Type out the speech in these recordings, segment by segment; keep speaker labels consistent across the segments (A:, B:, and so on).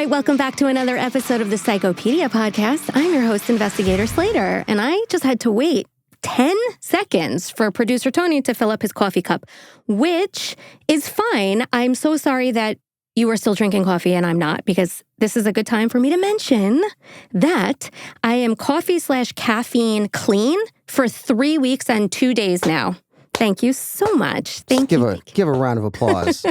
A: right, welcome back to another episode of the Psychopedia podcast. I'm your host, Investigator Slater, and I just had to wait 10 seconds for producer Tony to fill up his coffee cup, which is fine. I'm so sorry that you are still drinking coffee and I'm not, because this is a good time for me to mention that I am coffee/caffeine clean for 3 weeks and 2 days now. Thank you so much. Thank you.
B: Give a round of applause.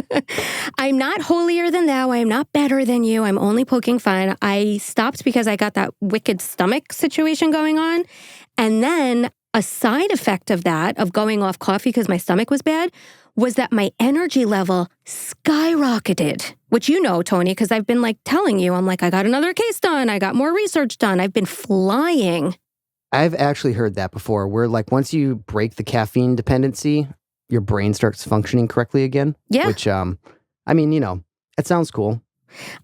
A: I'm not holier than thou. I am not better than you. I'm only poking fun. I stopped because I got that wicked stomach situation going on. And then a side effect of that, of going off coffee because my stomach was bad, was that my energy level skyrocketed, which you know, Tony, because I've been telling you, I'm like, I got another case done. I got more research done. I've been flying.
B: I've actually heard that before, where once you break the caffeine dependency, your brain starts functioning correctly again.
A: Yeah.
B: Which, it sounds cool.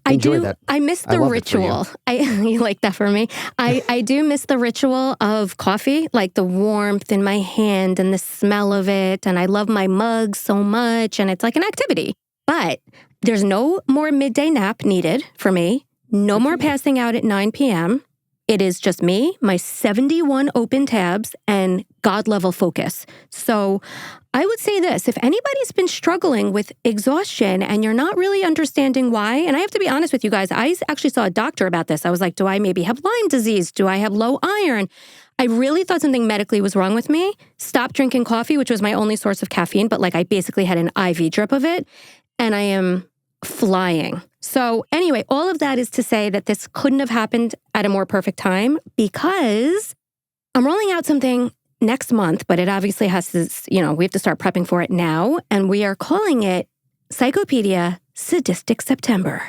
B: Enjoy that.
A: I miss the ritual. You like that for me? I do miss the ritual of coffee, like the warmth in my hand and the smell of it. And I love my mug so much. And it's like an activity. But there's no more midday nap needed for me. No more passing out at 9 p.m. It is just me, my 71 open tabs, and God-level focus. So I would say this, if anybody's been struggling with exhaustion and you're not really understanding why, and I have to be honest with you guys, I actually saw a doctor about this. I was like, do I maybe have Lyme disease? Do I have low iron? I really thought something medically was wrong with me. Stopped drinking coffee, which was my only source of caffeine, but I basically had an IV drip of it, and I am flying. So anyway, all of that is to say that this couldn't have happened at a more perfect time, because I'm rolling out something next month, but it obviously has to, we have to start prepping for it now. And we are calling it Psychopedia Sadistic September.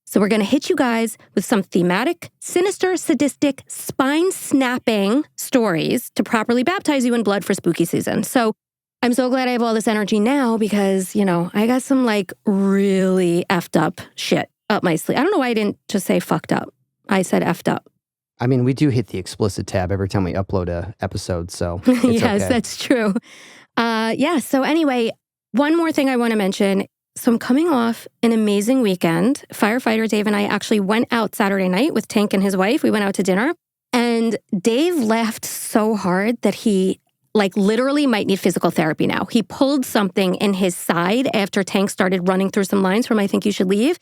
A: So we're going to hit you guys with some thematic, sinister, sadistic, spine-snapping stories to properly baptize you in blood for spooky season. So I'm so glad I have all this energy now because, I got some really effed up shit up my sleeve. I don't know why I didn't just say fucked up. I said effed up.
B: I mean, we do hit the explicit tab every time we upload a episode, so it's
A: yes,
B: okay.
A: That's true. So anyway, one more thing I want to mention. So I'm coming off an amazing weekend. Firefighter Dave and I actually went out Saturday night with Tank and his wife. We went out to dinner, and Dave laughed so hard that he literally might need physical therapy now. He pulled something in his side after Tank started running through some lines from I Think You Should Leave.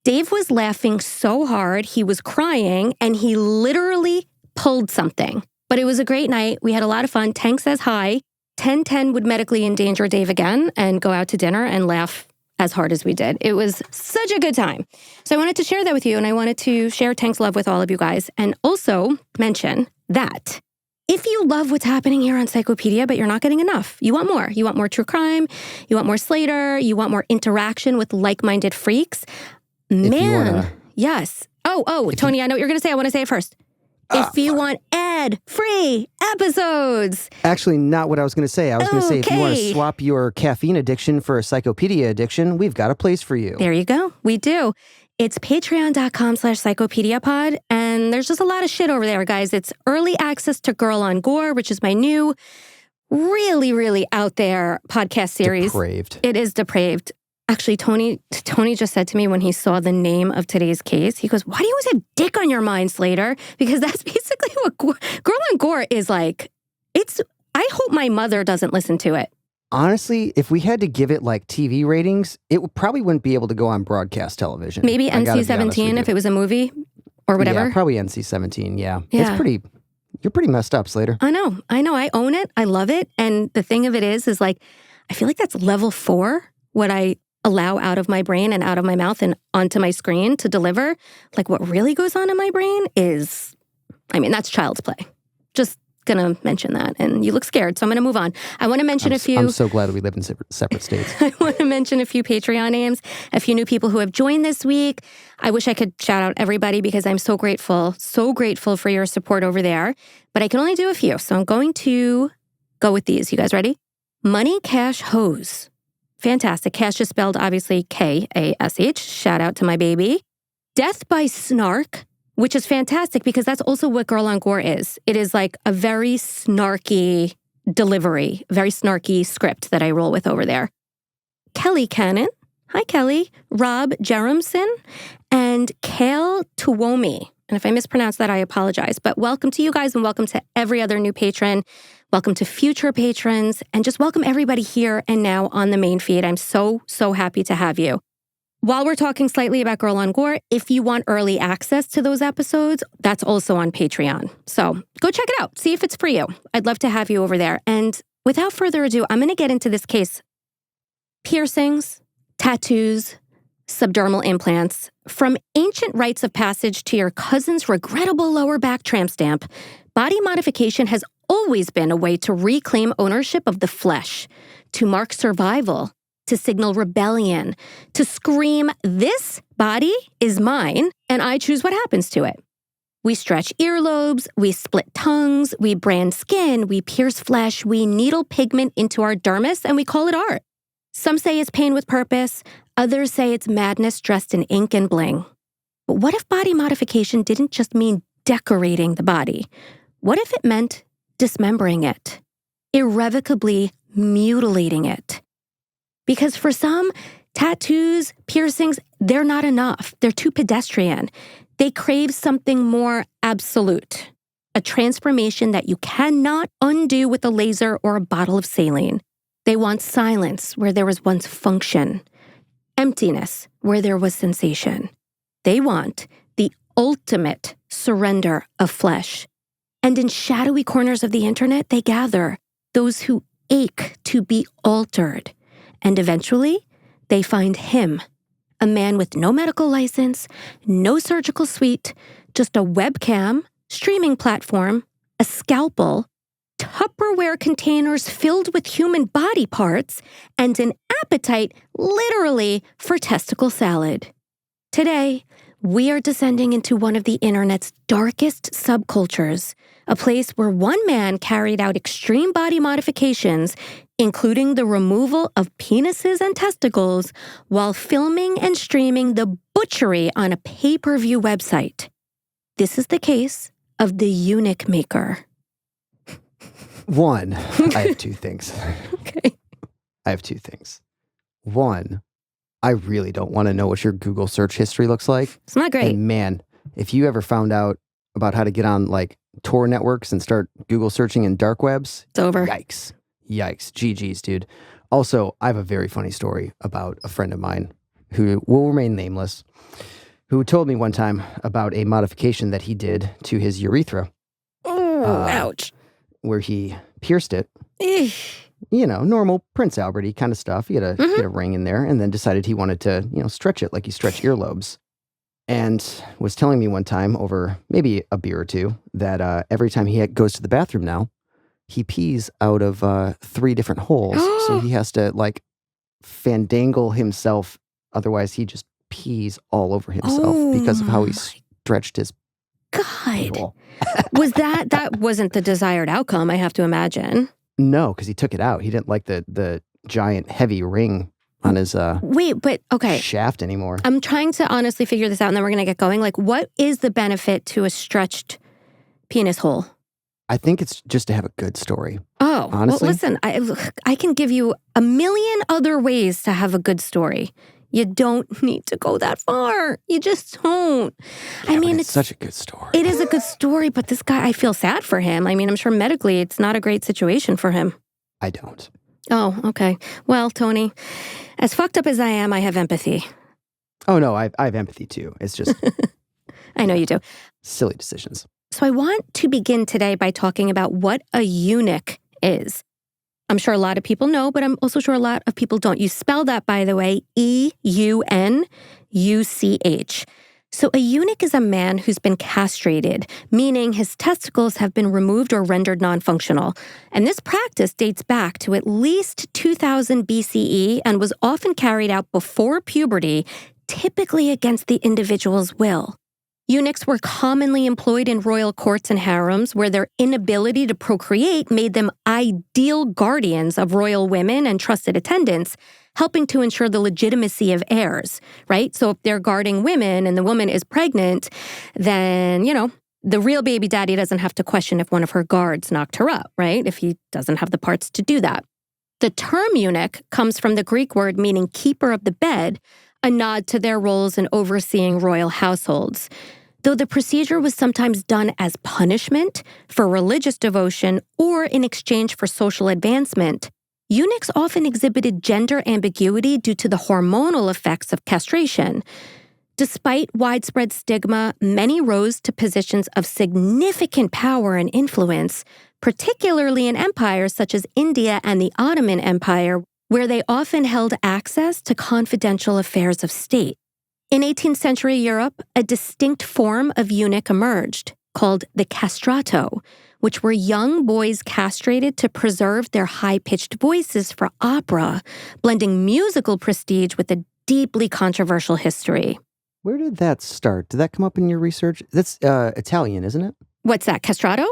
A: Dave was laughing so hard, he was crying, and he literally pulled something. But it was a great night. We had a lot of fun. Tank says hi. 10:10 would medically endanger Dave again and go out to dinner and laugh as hard as we did. It was such a good time. So I wanted to share that with you, and I wanted to share Tank's love with all of you guys, and also mention that if you love what's happening here on Psychopedia, but you're not getting enough, you want more. You want more true crime. You want more Slater. You want more interaction with like-minded freaks. Yes. Tony, I know what you're going to say. I want to say it first. If you want ad-free episodes.
B: Actually, not what I was going to say. I was going to say, if you want to swap your caffeine addiction for a Psychopedia addiction, we've got a place for you.
A: There you go. We do. It's patreon.com/psychopediapod, and there's just a lot of shit over there, guys. It's early access to Girl on Gore, which is my new, really, really out there podcast series.
B: Depraved.
A: It is depraved. Actually, Tony just said to me when he saw the name of today's case, he goes, why do you always have dick on your mind, Slater? Because that's basically what Girl on Gore is like. I hope my mother doesn't listen to it.
B: Honestly, if we had to give it TV ratings, it probably wouldn't be able to go on broadcast television.
A: Maybe NC-17 if it was a movie or whatever.
B: Yeah, probably NC-17, yeah. You're pretty messed up, Slater.
A: I know. I own it. I love it. And the thing of it is I feel like that's level 4, what I allow out of my brain and out of my mouth and onto my screen to deliver. What really goes on in my brain is, that's child's play. Just gonna mention that, and you look scared, so I'm gonna move on. I want to mention a few.
B: I'm so glad we live in separate states.
A: I want to mention a few Patreon names, a few new people who have joined this week. I wish I could shout out everybody because I'm so grateful for your support over there. But I can only do a few, so I'm going to go with these. You guys ready? Money Cash Hose. Fantastic. Cash is spelled obviously K-A-S-H. Shout out to my baby. Death by Snark, which is fantastic because that's also what Girl on Gore is. It is a very snarky delivery, very snarky script that I roll with over there. Kelly Cannon. Hi, Kelly. Rob Jeromson. and Kale Tuomi. And if I mispronounce that, I apologize. But welcome to you guys and welcome to every other new patron. Welcome to future patrons and just welcome everybody here and now on the main feed. I'm so happy to have you. While we're talking slightly about Girl on Gore, if you want early access to those episodes, that's also on Patreon. So go check it out. See if it's for you. I'd love to have you over there. And without further ado, I'm going to get into this case. Piercings, tattoos, subdermal implants. From ancient rites of passage to your cousin's regrettable lower back tramp stamp, body modification has always been a way to reclaim ownership of the flesh, to mark survival, to signal rebellion, to scream, this body is mine, and I choose what happens to it. We stretch earlobes, we split tongues, we brand skin, we pierce flesh, we needle pigment into our dermis, and we call it art. Some say it's pain with purpose, others say it's madness dressed in ink and bling. But what if body modification didn't just mean decorating the body? What if it meant dismembering it, irrevocably mutilating it? Because for some, tattoos, piercings, they're not enough. They're too pedestrian. They crave something more absolute, a transformation that you cannot undo with a laser or a bottle of saline. They want silence where there was once function, emptiness where there was sensation. They want the ultimate surrender of flesh. And in shadowy corners of the internet, they gather those who ache to be altered. And eventually, they find him, a man with no medical license, no surgical suite, just a webcam, streaming platform, a scalpel, Tupperware containers filled with human body parts, and an appetite, literally, for testicle salad. Today, we are descending into one of the internet's darkest subcultures, a place where one man carried out extreme body modifications, including the removal of penises and testicles, while filming and streaming the butchery on a pay-per-view website. This is the case of the Unic Maker.
B: One, I have two things.
A: Okay.
B: I have two things. One, I really don't want to know what your Google search history looks like.
A: It's not great.
B: And man, if you ever found out about how to get on like Tor networks and start Google searching in dark webs,
A: it's over.
B: Yikes. GG's, dude. Also, I have a very funny story about a friend of mine who will remain nameless, who told me one time about a modification that he did to his urethra.
A: Oh, ouch.
B: Where he pierced it.
A: Eesh.
B: You know, normal Prince Albert-y kind of stuff. He had a ring in there and then decided he wanted to, stretch it like you stretch earlobes. And was telling me one time over maybe a beer or two that every time he goes to the bathroom now, he pees out of 3 different holes. So he has to like fandangle himself. Otherwise, he just pees all over himself because of how he stretched his
A: God. Was that wasn't the desired outcome, I have to imagine.
B: No, because he took it out. He didn't like the giant heavy ring on his shaft anymore.
A: I'm trying to honestly figure this out and then we're going to get going. Like, what is the benefit to a stretched penis hole?
B: I think it's just to have a good story.
A: Oh,
B: honestly.
A: Well, listen, I can give you a million other ways to have a good story. You don't need to go that far. You just don't.
B: Yeah, I mean, it's such a good story.
A: It is a good story, but this guy, I feel sad for him. I mean, I'm sure medically it's not a great situation for him.
B: I don't.
A: Oh, okay. Well, Tony, as fucked up as I am, I have empathy.
B: Oh, no, I have empathy too. It's just...
A: I know you do.
B: Silly decisions.
A: So I want to begin today by talking about what a eunuch is. I'm sure a lot of people know, but I'm also sure a lot of people don't. You spell that, by the way, EUNUCH. So a eunuch is a man who's been castrated, meaning his testicles have been removed or rendered non-functional. And this practice dates back to at least 2000 BCE and was often carried out before puberty, typically against the individual's will. Eunuchs were commonly employed in royal courts and harems where their inability to procreate made them ideal guardians of royal women and trusted attendants, helping to ensure the legitimacy of heirs, right? So if they're guarding women and the woman is pregnant, then, the real baby daddy doesn't have to question if one of her guards knocked her up, right? If he doesn't have the parts to do that. The term eunuch comes from the Greek word meaning keeper of the bed, a nod to their roles in overseeing royal households. Though the procedure was sometimes done as punishment for religious devotion or in exchange for social advancement, eunuchs often exhibited gender ambiguity due to the hormonal effects of castration. Despite widespread stigma, many rose to positions of significant power and influence, particularly in empires such as India and the Ottoman Empire, where they often held access to confidential affairs of state. In 18th century Europe, a distinct form of eunuch emerged, called the castrato, which were young boys castrated to preserve their high-pitched voices for opera, blending musical prestige with a deeply controversial history.
B: Where did that start? Did that come up in your research? That's Italian, isn't it?
A: What's that, castrato?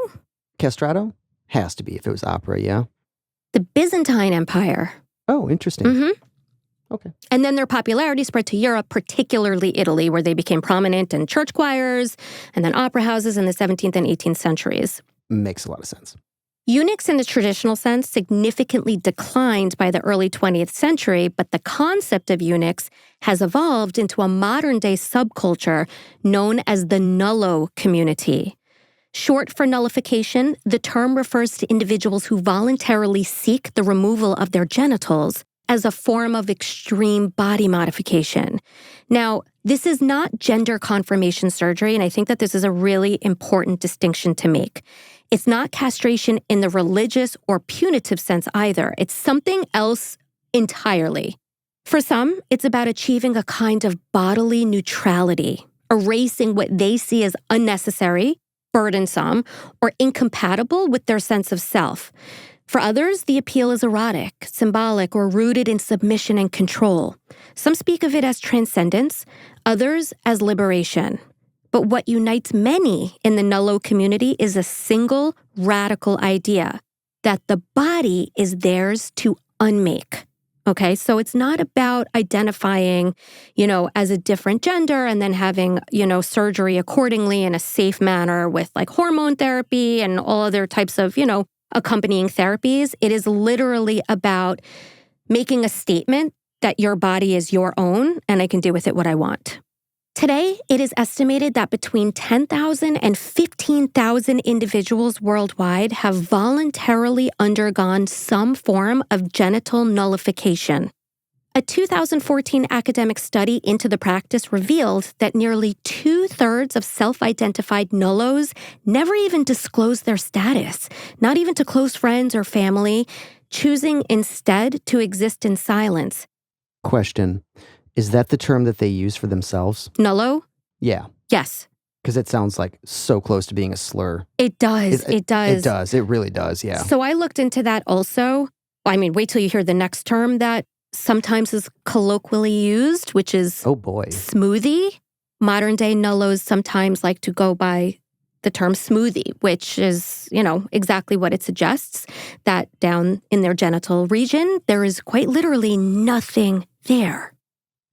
B: Castrato? Has to be if it was opera, yeah?
A: The Byzantine Empire.
B: Oh, interesting.
A: Mm-hmm.
B: Okay.
A: And then their popularity spread to Europe, particularly Italy, where they became prominent in church choirs and then opera houses in the 17th and 18th centuries.
B: Makes a lot of sense.
A: Eunuchs in the traditional sense significantly declined by the early 20th century, but the concept of eunuchs has evolved into a modern-day subculture known as the Nullo community. Short for nullification, the term refers to individuals who voluntarily seek the removal of their genitals as a form of extreme body modification. Now, this is not gender confirmation surgery, and I think that this is a really important distinction to make. It's not castration in the religious or punitive sense either. It's something else entirely. For some, it's about achieving a kind of bodily neutrality, erasing what they see as unnecessary, burdensome, or incompatible with their sense of self. For others, the appeal is erotic, symbolic, or rooted in submission and control. Some speak of it as transcendence, others as liberation. But what unites many in the Nullo community is a single radical idea that the body is theirs to unmake. Okay, so it's not about identifying, as a different gender and then having, surgery accordingly in a safe manner with like hormone therapy and all other types of, accompanying therapies. It is literally about making a statement that your body is your own and I can do with it what I want. Today, it is estimated that between 10,000 and 15,000 individuals worldwide have voluntarily undergone some form of genital nullification. A 2014 academic study into the practice revealed that nearly 2/3 of self-identified nullos never even disclosed their status, not even to close friends or family, choosing instead to exist in silence.
B: Question. Is that the term that they use for themselves?
A: Nullo?
B: Yeah.
A: Yes.
B: Because it sounds like so close to being a slur.
A: It does. It does.
B: It does. It really does, yeah.
A: So I looked into that also. I mean, wait till you hear the next term that sometimes is colloquially used, which is
B: oh boy,
A: smoothie. Modern day nullos sometimes like to go by the term smoothie, which is, exactly what it suggests, that down in their genital region, there is quite literally nothing there.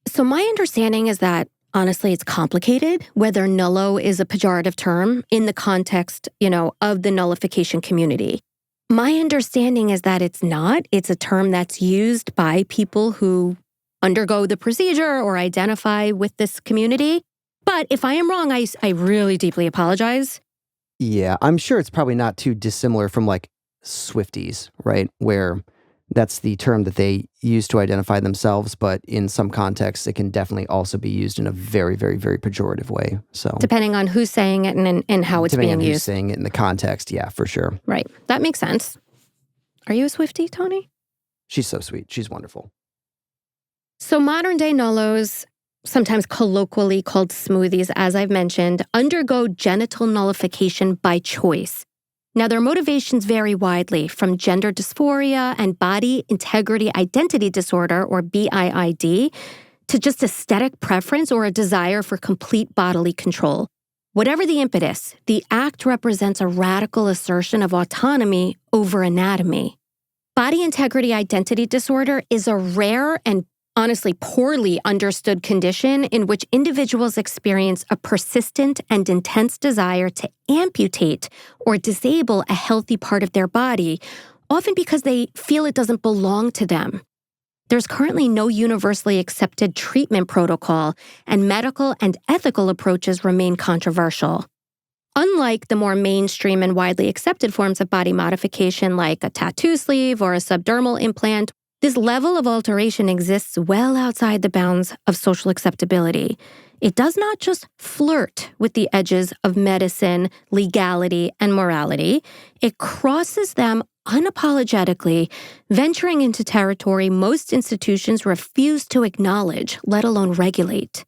A: So my understanding is that, honestly, it's complicated whether nullo is a pejorative term in the context, of the nullification community. My understanding is that it's not. It's a term that's used by people who undergo the procedure or identify with this community. But if I am wrong, I really deeply apologize.
B: Yeah, I'm sure it's probably not too dissimilar from like Swifties, right? Where that's the term that they use to identify themselves, but in some contexts, it can definitely also be used in a very, very, very pejorative way. So
A: depending on who's saying it and how it's being used.
B: Depending on who's saying it in the context, yeah, for sure.
A: Right. That makes sense. Are you a Swiftie, Tony?
B: She's so sweet. She's wonderful.
A: So modern day nullos, sometimes colloquially called smoothies, as I've mentioned, undergo genital nullification by choice. Now, their motivations vary widely from gender dysphoria and body integrity identity disorder, or BIID, to just aesthetic preference or a desire for complete bodily control. Whatever the impetus, the act represents a radical assertion of autonomy over anatomy. Body integrity identity disorder is a rare and honestly poorly understood condition in which individuals experience a persistent and intense desire to amputate or disable a healthy part of their body, often because they feel it doesn't belong to them. There's currently no universally accepted treatment protocol, and medical and ethical approaches remain controversial. Unlike the more mainstream and widely accepted forms of body modification like a tattoo sleeve or a subdermal implant, this level of alteration exists well outside the bounds of social acceptability. It does not just flirt with the edges of medicine, legality, and morality. It crosses them unapologetically, venturing into territory most institutions refuse to acknowledge, let alone regulate.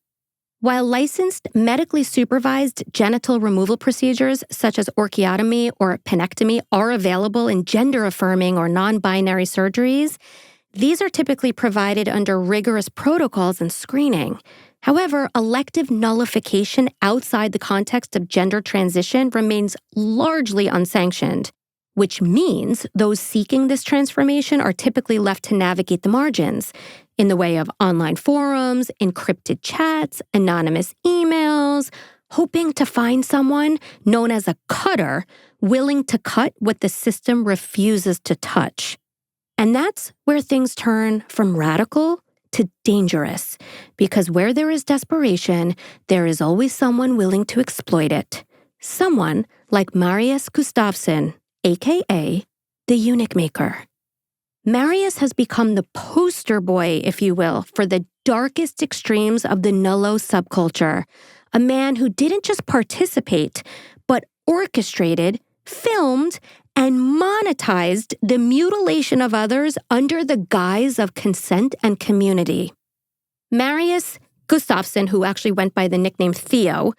A: While licensed, medically supervised genital removal procedures such as orchiotomy or penectomy are available in gender-affirming or non-binary surgeries, these are typically provided under rigorous protocols and screening. However, elective nullification outside the context of gender transition remains largely unsanctioned, which means those seeking this transformation are typically left to navigate the margins in the way of online forums, encrypted chats, anonymous emails, hoping to find someone known as a cutter willing to cut what the system refuses to touch. And that's where things turn from radical to dangerous, because where there is desperation, there is always someone willing to exploit it. Someone like Marius Gustavson, aka the Unic Maker. Marius has become the poster boy, if you will, for the darkest extremes of the Nullo subculture, a man who didn't just participate, but orchestrated, filmed, and monetized the mutilation of others under the guise of consent and community. Marius Gustavson, who actually went by the nickname Theo,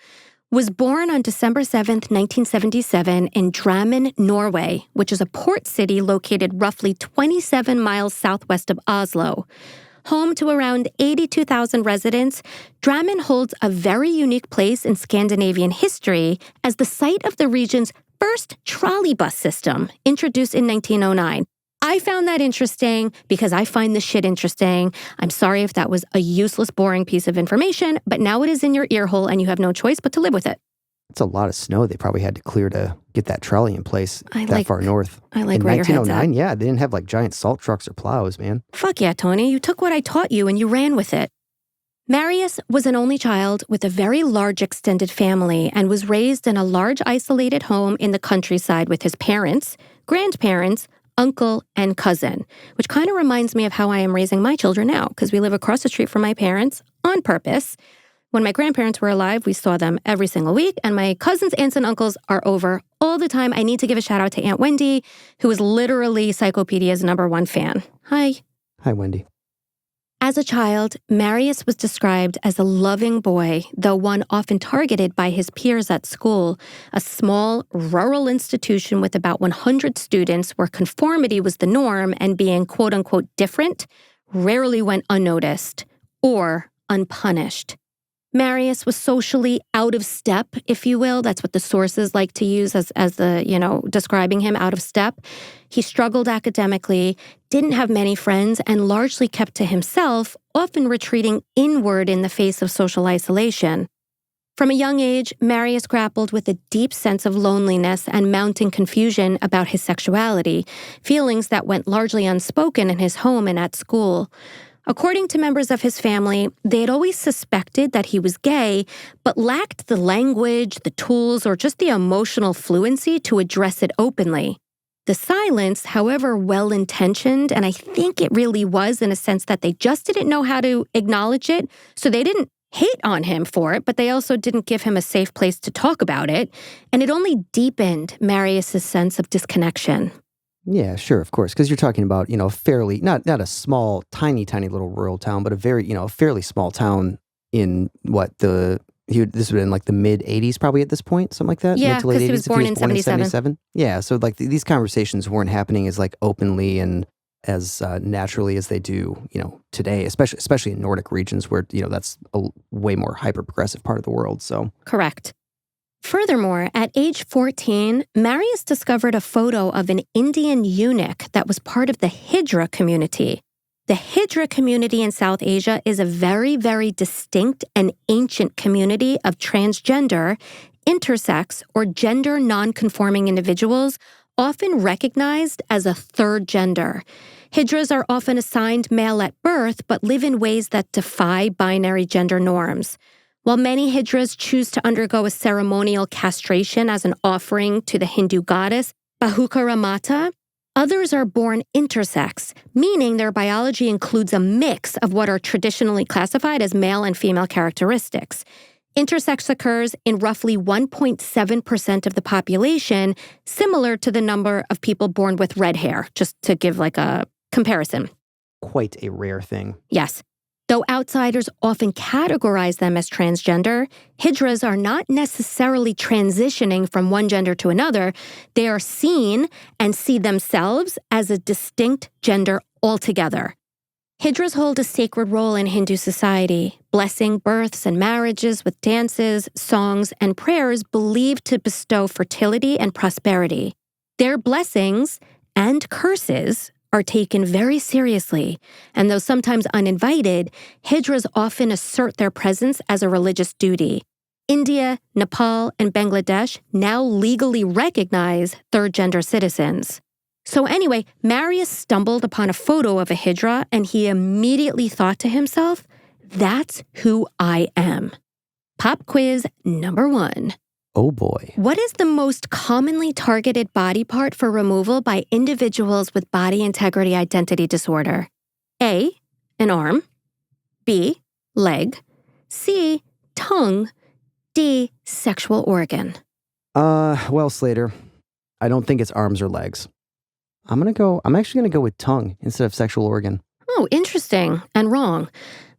A: was born on December 7th, 1977 in Drammen, Norway, which is a port city located roughly 27 miles southwest of Oslo. Home to around 82,000 residents, Drammen holds a very unique place in Scandinavian history as the site of the region's first trolley bus system, introduced in 1909. I found that interesting because I find this shit interesting. I'm sorry if that was a useless, boring piece of information, but now it is in your ear hole and you have no choice but to live with it.
B: It's a lot of snow they probably had to clear to get that trolley in place far north.
A: I like
B: in
A: where your head's at.
B: 1909, yeah, they didn't have like giant salt trucks or plows, man.
A: Fuck yeah, Tony. You took what I taught you and you ran with it. Marius was an only child with a very large extended family and was raised in a large isolated home in the countryside with his parents, grandparents, uncle, and cousin, which kind of reminds me of how I am raising my children now, because we live across the street from my parents on purpose. When my grandparents were alive, we saw them every single week, and my cousins, aunts, and uncles are over all the time. I need to give a shout out to Aunt Wendy, who is literally Psychopedia's #1 fan. Hi.
B: Hi, Wendy.
A: As a child, Marius was described as a loving boy, though one often targeted by his peers at school, a small, rural institution with about 100 students where conformity was the norm and being quote-unquote different rarely went unnoticed or unpunished. Marius was socially out of step, if you will. That's what the sources like to use as describing him, out of step. He struggled academically, didn't have many friends, and largely kept to himself, often retreating inward in the face of social isolation. From a young age, Marius grappled with a deep sense of loneliness and mounting confusion about his sexuality, feelings that went largely unspoken in his home and at school. According to members of his family, they had always suspected that he was gay, but lacked the language, the tools, or just the emotional fluency to address it openly. The silence, however well-intentioned, and I think it really was in a sense that they just didn't know how to acknowledge it, so they didn't hate on him for it, but they also didn't give him a safe place to talk about it, and it only deepened Marius's sense of disconnection.
B: Yeah, sure, of course, because you're talking about, fairly, not a small, tiny little rural town, but a very, fairly small town in this would have been like the mid-'80s probably at this point, something like that?
A: Yeah,
B: mid to late
A: because he
B: 80s,
A: was born in 77.
B: Yeah, so like these conversations weren't happening as like openly and as naturally as they do, today, especially in Nordic regions where, that's a way more hyper-progressive part of the world, so.
A: Correct. Furthermore, at age 14, Marius discovered a photo of an Indian eunuch that was part of the Hijra community. The Hijra community in South Asia is a very, very distinct and ancient community of transgender, intersex, or gender non-conforming individuals, often recognized as a third gender. Hijras are often assigned male at birth, but live in ways that defy binary gender norms. While many Hijras choose to undergo a ceremonial castration as an offering to the Hindu goddess Bahukara Mata, others are born intersex, meaning their biology includes a mix of what are traditionally classified as male and female characteristics. Intersex occurs in roughly 1.7% of the population, similar to the number of people born with red hair, just to give like a comparison.
B: Quite a rare thing.
A: Yes. Though outsiders often categorize them as transgender, Hijras are not necessarily transitioning from one gender to another. They are seen and see themselves as a distinct gender altogether. Hijras hold a sacred role in Hindu society, blessing births and marriages with dances, songs, and prayers believed to bestow fertility and prosperity. Their blessings and curses are taken very seriously, and though sometimes uninvited, Hijras often assert their presence as a religious duty. India, Nepal, and Bangladesh now legally recognize third-gender citizens. So anyway, Marius stumbled upon a photo of a Hijra, and he immediately thought to himself, that's who I am. Pop quiz number 1.
B: Oh boy.
A: What is the most commonly targeted body part for removal by individuals with body integrity identity disorder? A, an arm. B, leg. C, tongue. D, sexual organ.
B: Well, Slater, I don't think it's arms or legs. I'm actually gonna go with tongue instead of sexual organ.
A: Oh, interesting. And wrong.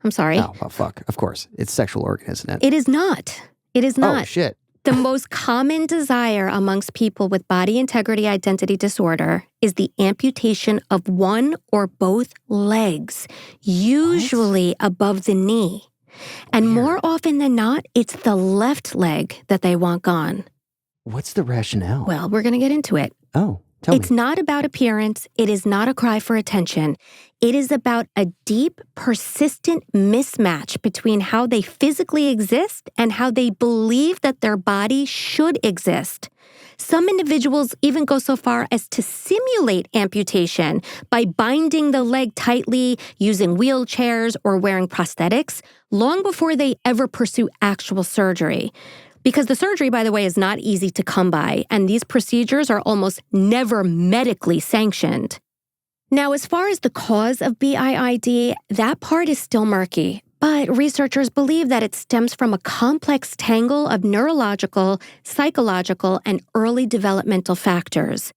A: I'm sorry.
B: Oh, well, fuck. Of course. It's sexual organ, isn't it?
A: It is not. It is not.
B: Oh, shit.
A: The most common desire amongst people with body integrity identity disorder is the amputation of one or both legs, usually above the knee. And more often than not, it's the left leg that they want gone.
B: What's the rationale?
A: Well, we're going to get into it.
B: Oh, tell me.
A: It's not about appearance. It is not a cry for attention. It is about a deep, persistent mismatch between how they physically exist and how they believe that their body should exist. Some individuals even go so far as to simulate amputation by binding the leg tightly, using wheelchairs, or wearing prosthetics, long before they ever pursue actual surgery. Because the surgery, by the way, is not easy to come by, and these procedures are almost never medically sanctioned. Now, as far as the cause of BIID, that part is still murky, but researchers believe that it stems from a complex tangle of neurological, psychological, and early developmental factors.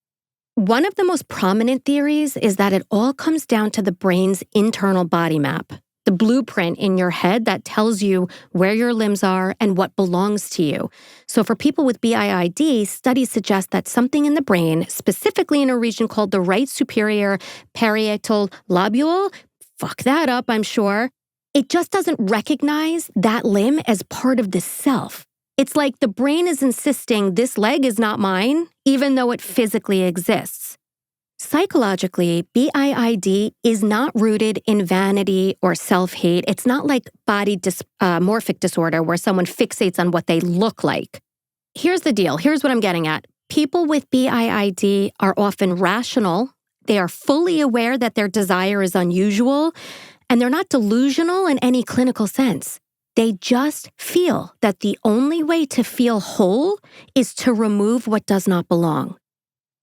A: One of the most prominent theories is that it all comes down to the brain's internal body map, the blueprint in your head that tells you where your limbs are and what belongs to you. So for people with BIID, studies suggest that something in the brain, specifically in a region called the right superior parietal lobule, fuck that up, I'm sure, it just doesn't recognize that limb as part of the self. It's like the brain is insisting this leg is not mine, even though it physically exists. Psychologically, BIID is not rooted in vanity or self-hate. It's not like body dysmorphic disorder where someone fixates on what they look like. Here's the deal. Here's what I'm getting at. People with BIID are often rational. They are fully aware that their desire is unusual, and they're not delusional in any clinical sense. They just feel that the only way to feel whole is to remove what does not belong.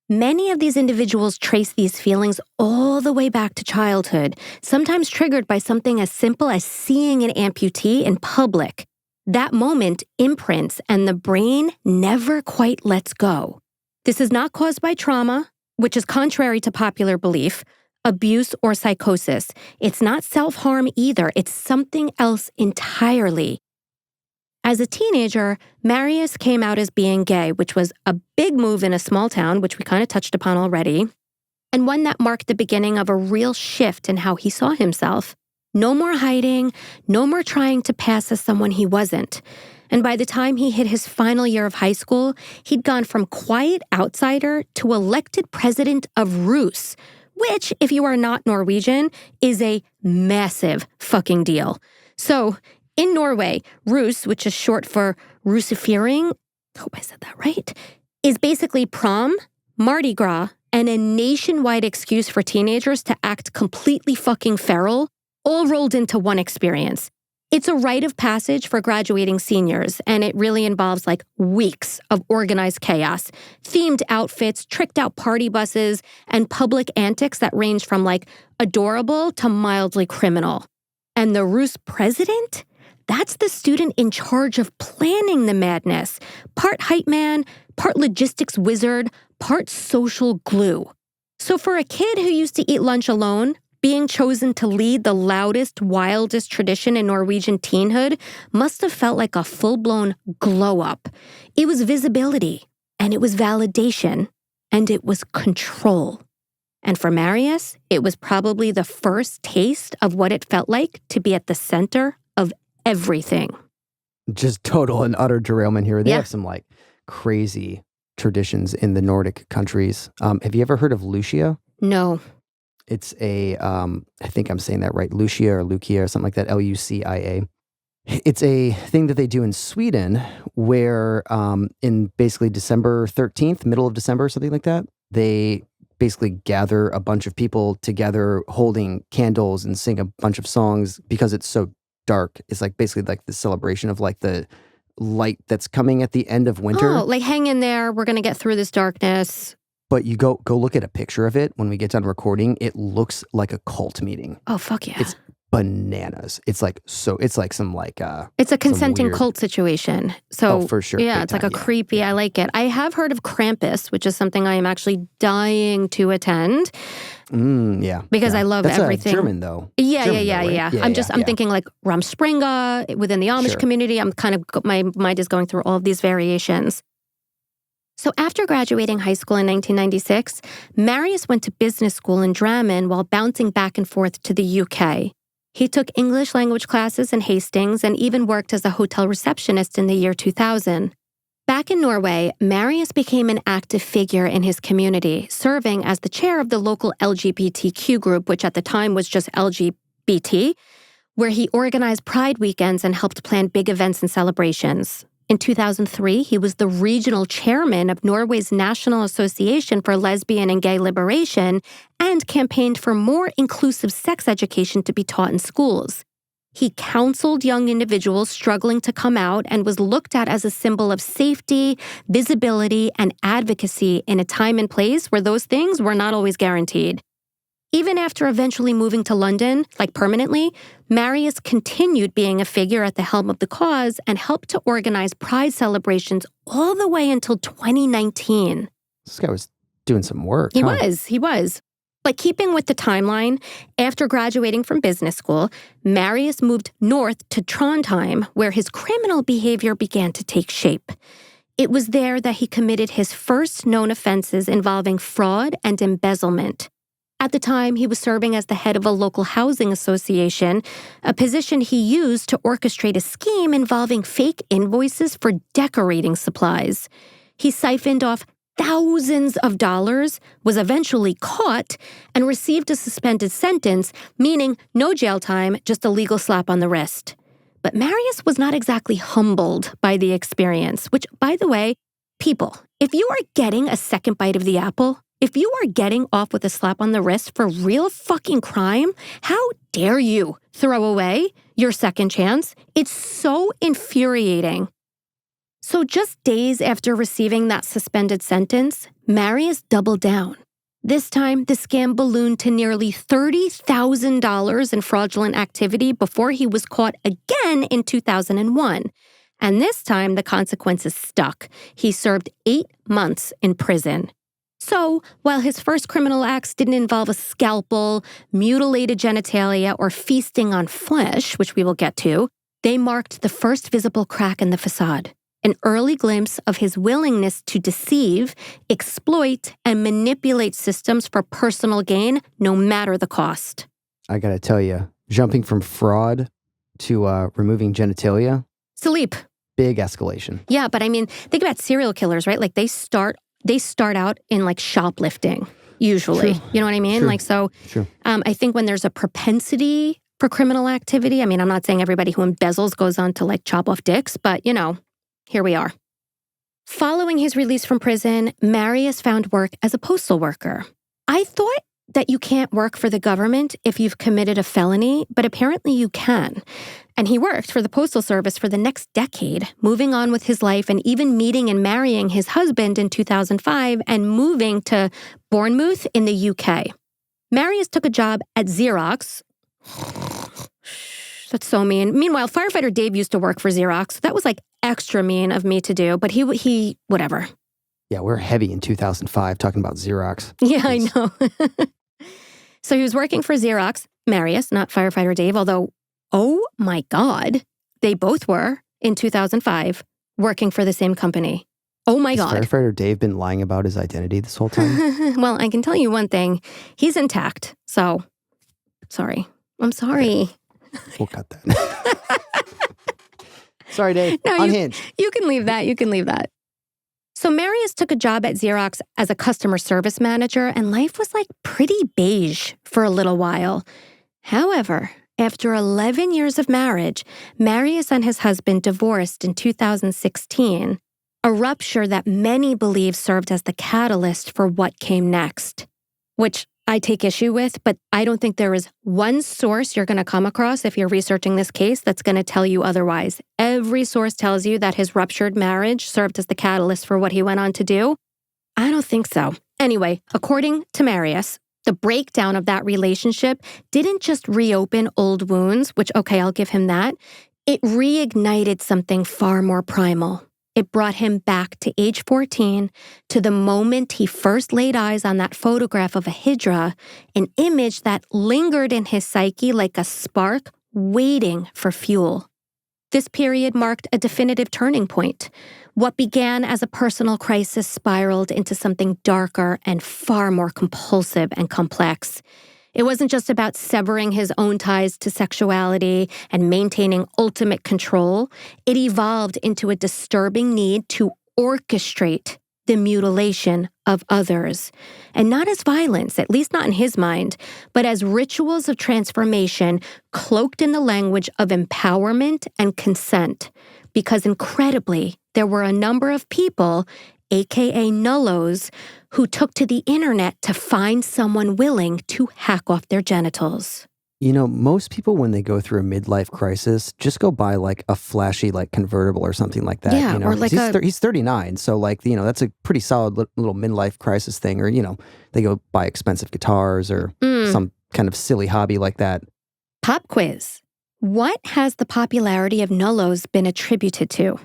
A: Many of these individuals trace these feelings all the way back to childhood, sometimes triggered by something as simple as seeing an amputee in public. That moment imprints, and the brain never quite lets go. This is not caused by trauma, which is contrary to popular belief, abuse, or psychosis. It's not self-harm either. It's something else entirely. As a teenager, Marius came out as being gay, which was a big move in a small town, which we kind of touched upon already, and one that marked the beginning of a real shift in how he saw himself. No more hiding, no more trying to pass as someone he wasn't. And by the time he hit his final year of high school, he'd gone from quiet outsider to elected president of Rus, which, if you are not Norwegian, is a massive fucking deal. So, in Norway, Rus, which is short for Russifering, I hope I said that right, is basically prom, Mardi Gras, and a nationwide excuse for teenagers to act completely fucking feral, all rolled into one experience. It's a rite of passage for graduating seniors, and it really involves like weeks of organized chaos, themed outfits, tricked out party buses, and public antics that range from like adorable to mildly criminal. And the Rus president? That's the student in charge of planning the madness. Part hype man, part logistics wizard, part social glue. So for a kid who used to eat lunch alone, being chosen to lead the loudest, wildest tradition in Norwegian teenhood must have felt like a full-blown glow-up. It was visibility, and it was validation, and it was control. And for Marius, it was probably the first taste of what it felt like to be at the center of everything.
B: Just total and utter derailment here. They have some like crazy traditions in the Nordic countries. Have you ever heard of Lucia?
A: No.
B: It's I think I'm saying that right, Lucia or Lucia or something like that, Lucia. It's a thing that they do in Sweden where in basically December 13th, middle of December, something like that, they basically gather a bunch of people together holding candles and sing a bunch of songs because it's so dark. It's like basically like the celebration of like the light that's coming at the end of winter.
A: Oh, like hang in there, we're going to get through this darkness.
B: But you go look at a picture of it when we get done recording. It looks like a cult meeting.
A: Oh, fuck yeah.
B: It's bananas. It's like some like
A: it's a consenting cult situation. So
B: for sure.
A: Yeah, it's like a creepy, I like it. I have heard of Krampus, which is something I am actually dying to attend. Because I love everything.
B: That's German though.
A: Yeah.
B: Right?
A: I'm thinking like Rumspringa within the Amish community. I'm kind of, my mind is going through all of these variations. So after graduating high school in 1996, Marius went to business school in Drammen while bouncing back and forth to the UK. He took English language classes in Hastings and even worked as a hotel receptionist in the year 2000. Back in Norway, Marius became an active figure in his community, serving as the chair of the local LGBTQ group, which at the time was just LGBT, where he organized Pride weekends and helped plan big events and celebrations. In 2003, he was the regional chairman of Norway's National Association for Lesbian and Gay Liberation and campaigned for more inclusive sex education to be taught in schools. He counseled young individuals struggling to come out and was looked at as a symbol of safety, visibility, and advocacy in a time and place where those things were not always guaranteed. Even after eventually moving to London, like permanently, Marius continued being a figure at the helm of the cause and helped to organize Pride celebrations all the way until 2019.
B: This guy was doing some work.
A: He was. Like keeping with the timeline, after graduating from business school, Marius moved north to Trondheim, where his criminal behavior began to take shape. It was there that he committed his first known offenses involving fraud and embezzlement. At the time, he was serving as the head of a local housing association, a position he used to orchestrate a scheme involving fake invoices for decorating supplies. He siphoned off thousands of dollars, was eventually caught, and received a suspended sentence, meaning no jail time, just a legal slap on the wrist. But Marius was not exactly humbled by the experience, which, by the way, people, if you are getting a second bite of the apple, if you are getting off with a slap on the wrist for real fucking crime, how dare you throw away your second chance? It's so infuriating. So just days after receiving that suspended sentence, Marius doubled down. This time, the scam ballooned to nearly $30,000 in fraudulent activity before he was caught again in 2001. And this time, the consequences stuck. He served 8 months in prison. So, while his first criminal acts didn't involve a scalpel, mutilated genitalia, or feasting on flesh, which we will get to, they marked the first visible crack in the facade, an early glimpse of his willingness to deceive, exploit, and manipulate systems for personal gain, no matter the cost.
B: I gotta tell you, jumping from fraud to removing genitalia.
A: It's a leap.
B: Big escalation.
A: Yeah, but I mean, think about serial killers, right? Like they start out in like shoplifting, usually.
B: True.
A: You know what I mean?
B: True.
A: Like, so
B: True.
A: I think when there's a propensity for criminal activity, I mean, I'm not saying everybody who embezzles goes on to like chop off dicks, but you know, here we are. Following his release from prison, Marius found work as a postal worker. I thought that you can't work for the government if you've committed a felony, but apparently you can. And he worked for the Postal Service for the next decade, moving on with his life and even meeting and marrying his husband in 2005 and moving to Bournemouth in the UK. Marius took a job at Xerox. That's so mean. Meanwhile, firefighter Dave used to work for Xerox. That was like extra mean of me to do, but he whatever.
B: Yeah, we're heavy in 2005 talking about Xerox.
A: Yeah, I know. So he was working for Xerox, Marius, not firefighter Dave, although, oh my God, they both were, in 2005, working for the same company. Oh my God.
B: Has firefighter Dave been lying about his identity this whole time?
A: Well, I can tell you one thing. He's intact. So, sorry. I'm sorry.
B: We'll cut that. Sorry, Dave.
A: No,
B: Unhinged.
A: You can leave that. You can leave that. So Marius took a job at Xerox as a customer service manager, and life was like pretty beige for a little while. However, after 11 years of marriage, Marius and his husband divorced in 2016, a rupture that many believe served as the catalyst for what came next, which I take issue with, but I don't think there is one source you're going to come across if you're researching this case that's going to tell you otherwise. Every source tells you that his ruptured marriage served as the catalyst for what he went on to do. I don't think so. Anyway, according to Marius, the breakdown of that relationship didn't just reopen old wounds, which, okay, I'll give him that. It reignited something far more primal. It brought him back to age 14, to the moment he first laid eyes on that photograph of a Hijra, an image that lingered in his psyche like a spark waiting for fuel. This period marked a definitive turning point. What began as a personal crisis spiraled into something darker and far more compulsive and complex. It wasn't just about severing his own ties to sexuality and maintaining ultimate control. It evolved into a disturbing need to orchestrate the mutilation of others. And not as violence, at least not in his mind, but as rituals of transformation cloaked in the language of empowerment and consent. Because incredibly, there were a number of people, aka Nullos, who took to the internet to find someone willing to hack off their genitals.
B: You know, most people, when they go through a midlife crisis, just go buy like a flashy like convertible or something like that.
A: Yeah,
B: you know?
A: or like
B: he's 39, so like, you know, that's a pretty solid little midlife crisis thing. Or, you know, they go buy expensive guitars or some kind of silly hobby like that.
A: Pop quiz. What has the popularity of Nullos been attributed to?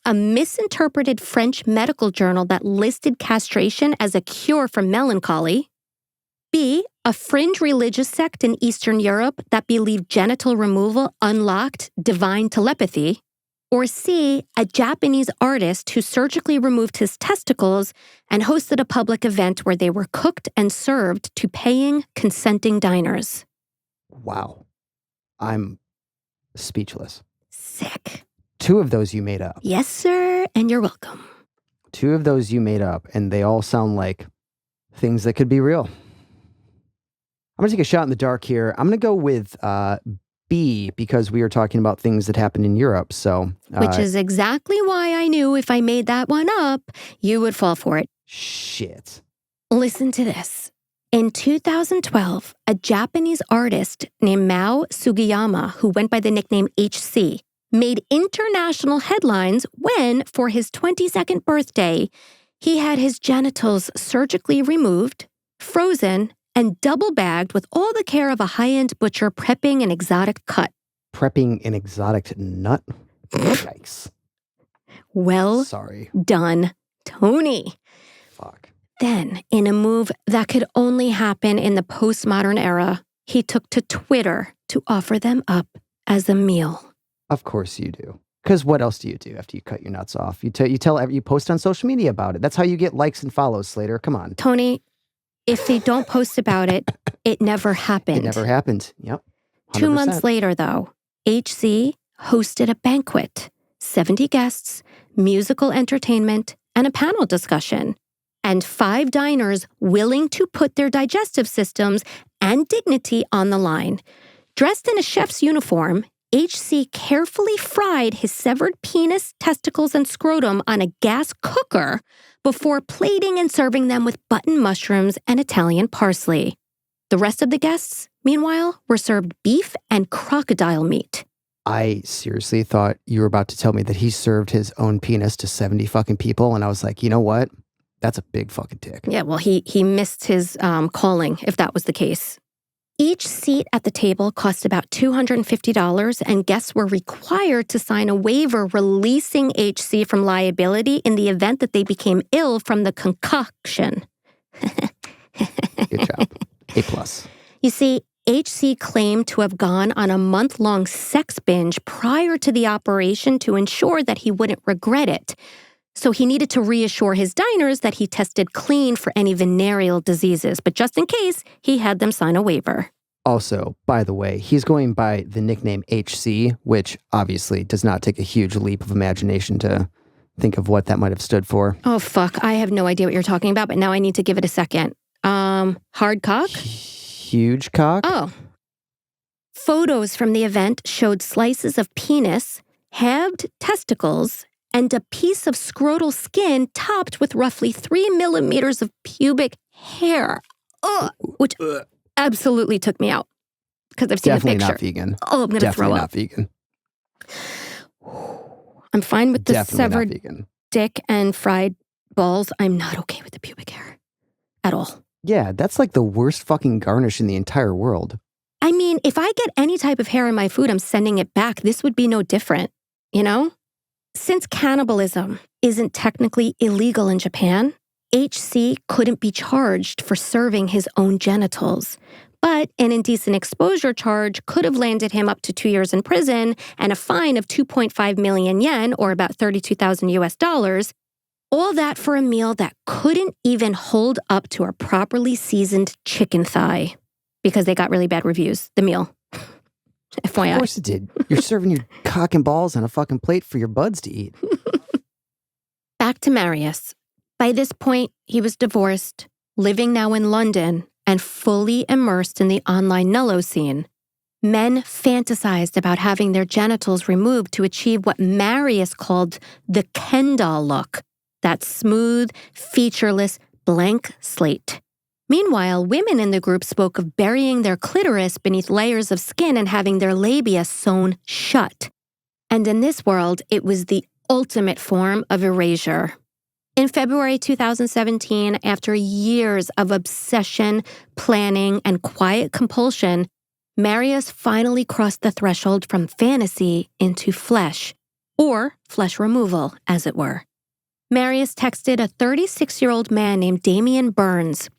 A: A misinterpreted French medical journal that listed castration as a cure for melancholy. B, a fringe religious sect in Eastern Europe that believed genital removal unlocked divine telepathy. Or C, a Japanese artist who surgically removed his testicles and hosted a public event where they were cooked and served to paying, consenting diners.
B: Wow. I'm speechless.
A: Sick. 2
B: of those you made up.
A: Yes, sir, and you're welcome.
B: 2 of those you made up, and they all sound like things that could be real. I'm going to take a shot in the dark here. I'm going to go with B, because we were talking about things that happened in Europe. So,
A: which is exactly why I knew if I made that one up, you would fall for it.
B: Shit.
A: Listen to this. In 2012, a Japanese artist named Mao Sugiyama, who went by the nickname HC, made international headlines when, for his 22nd birthday, he had his genitals surgically removed, frozen, and double-bagged with all the care of a high-end butcher prepping an exotic cut.
B: Prepping an exotic nut? Yikes.
A: Well
B: Sorry.
A: done, Tony.
B: Fuck.
A: Then, in a move that could only happen in the postmodern era, he took to Twitter to offer them up as a meal.
B: Of course you do. Because what else do you do after you cut your nuts off? You post on social media about it. That's how you get likes and follows, Slater. Come on.
A: Tony, if they don't post about it, it never happened.
B: It never happened. Yep. 100%.
A: 2 months later, though, HC hosted a banquet, 70 guests, musical entertainment, and a panel discussion. And 5 diners willing to put their digestive systems and dignity on the line. Dressed in a chef's uniform, HC carefully fried his severed penis, testicles, and scrotum on a gas cooker before plating and serving them with button mushrooms and Italian parsley. The rest of the guests, meanwhile, were served beef and crocodile meat.
B: I seriously thought you were about to tell me that he served his own penis to 70 fucking people, and I was like, you know what? That's a big fucking dick.
A: Yeah, well, he missed his calling, if that was the case. Each seat at the table cost about $250, and guests were required to sign a waiver releasing HC from liability in the event that they became ill from the concoction.
B: Good job. A+.
A: You see, HC claimed to have gone on a month-long sex binge prior to the operation to ensure that he wouldn't regret it. So he needed to reassure his diners that he tested clean for any venereal diseases, but just in case, he had them sign a waiver.
B: Also, by the way, he's going by the nickname HC, which obviously does not take a huge leap of imagination to think of what that might have stood for.
A: Oh, fuck. I have no idea what you're talking about, but now I need to give it a second. Hard cock?
B: Huge cock?
A: Oh. Photos from the event showed slices of penis, halved testicles, and a piece of scrotal skin topped with roughly 3 millimeters of pubic hair. Ugh, which absolutely took me out because I've seen
B: Definitely
A: a picture.
B: Not vegan.
A: Oh, I'm going to throw up.
B: Definitely not vegan.
A: I'm fine with the
B: Definitely
A: severed
B: not vegan.
A: dick and fried balls. I'm not okay with the pubic hair at all.
B: Yeah, that's like the worst fucking garnish in the entire world.
A: I mean, if I get any type of hair in my food, I'm sending it back. This would be no different, you know? Since cannibalism isn't technically illegal in Japan, HC couldn't be charged for serving his own genitals. But an indecent exposure charge could have landed him up to 2 years in prison and a fine of 2.5 million yen, or about 32,000 US dollars. All that for a meal that couldn't even hold up to a properly seasoned chicken thigh because they got really bad reviews, the meal. FYI.
B: Of course it did. You're serving your cock and balls on a fucking plate for your buds to eat.
A: Back to Marius. By this point, he was divorced, living now in London, and fully immersed in the online Nullo scene. Men fantasized about having their genitals removed to achieve what Marius called the Ken doll look, that smooth, featureless, blank slate. Meanwhile, women in the group spoke of burying their clitoris beneath layers of skin and having their labia sewn shut. And in this world, it was the ultimate form of erasure. In February 2017, after years of obsession, planning, and quiet compulsion, Marius finally crossed the threshold from fantasy into flesh, or flesh removal, as it were. Marius texted a 36-year-old man named Damien Burns,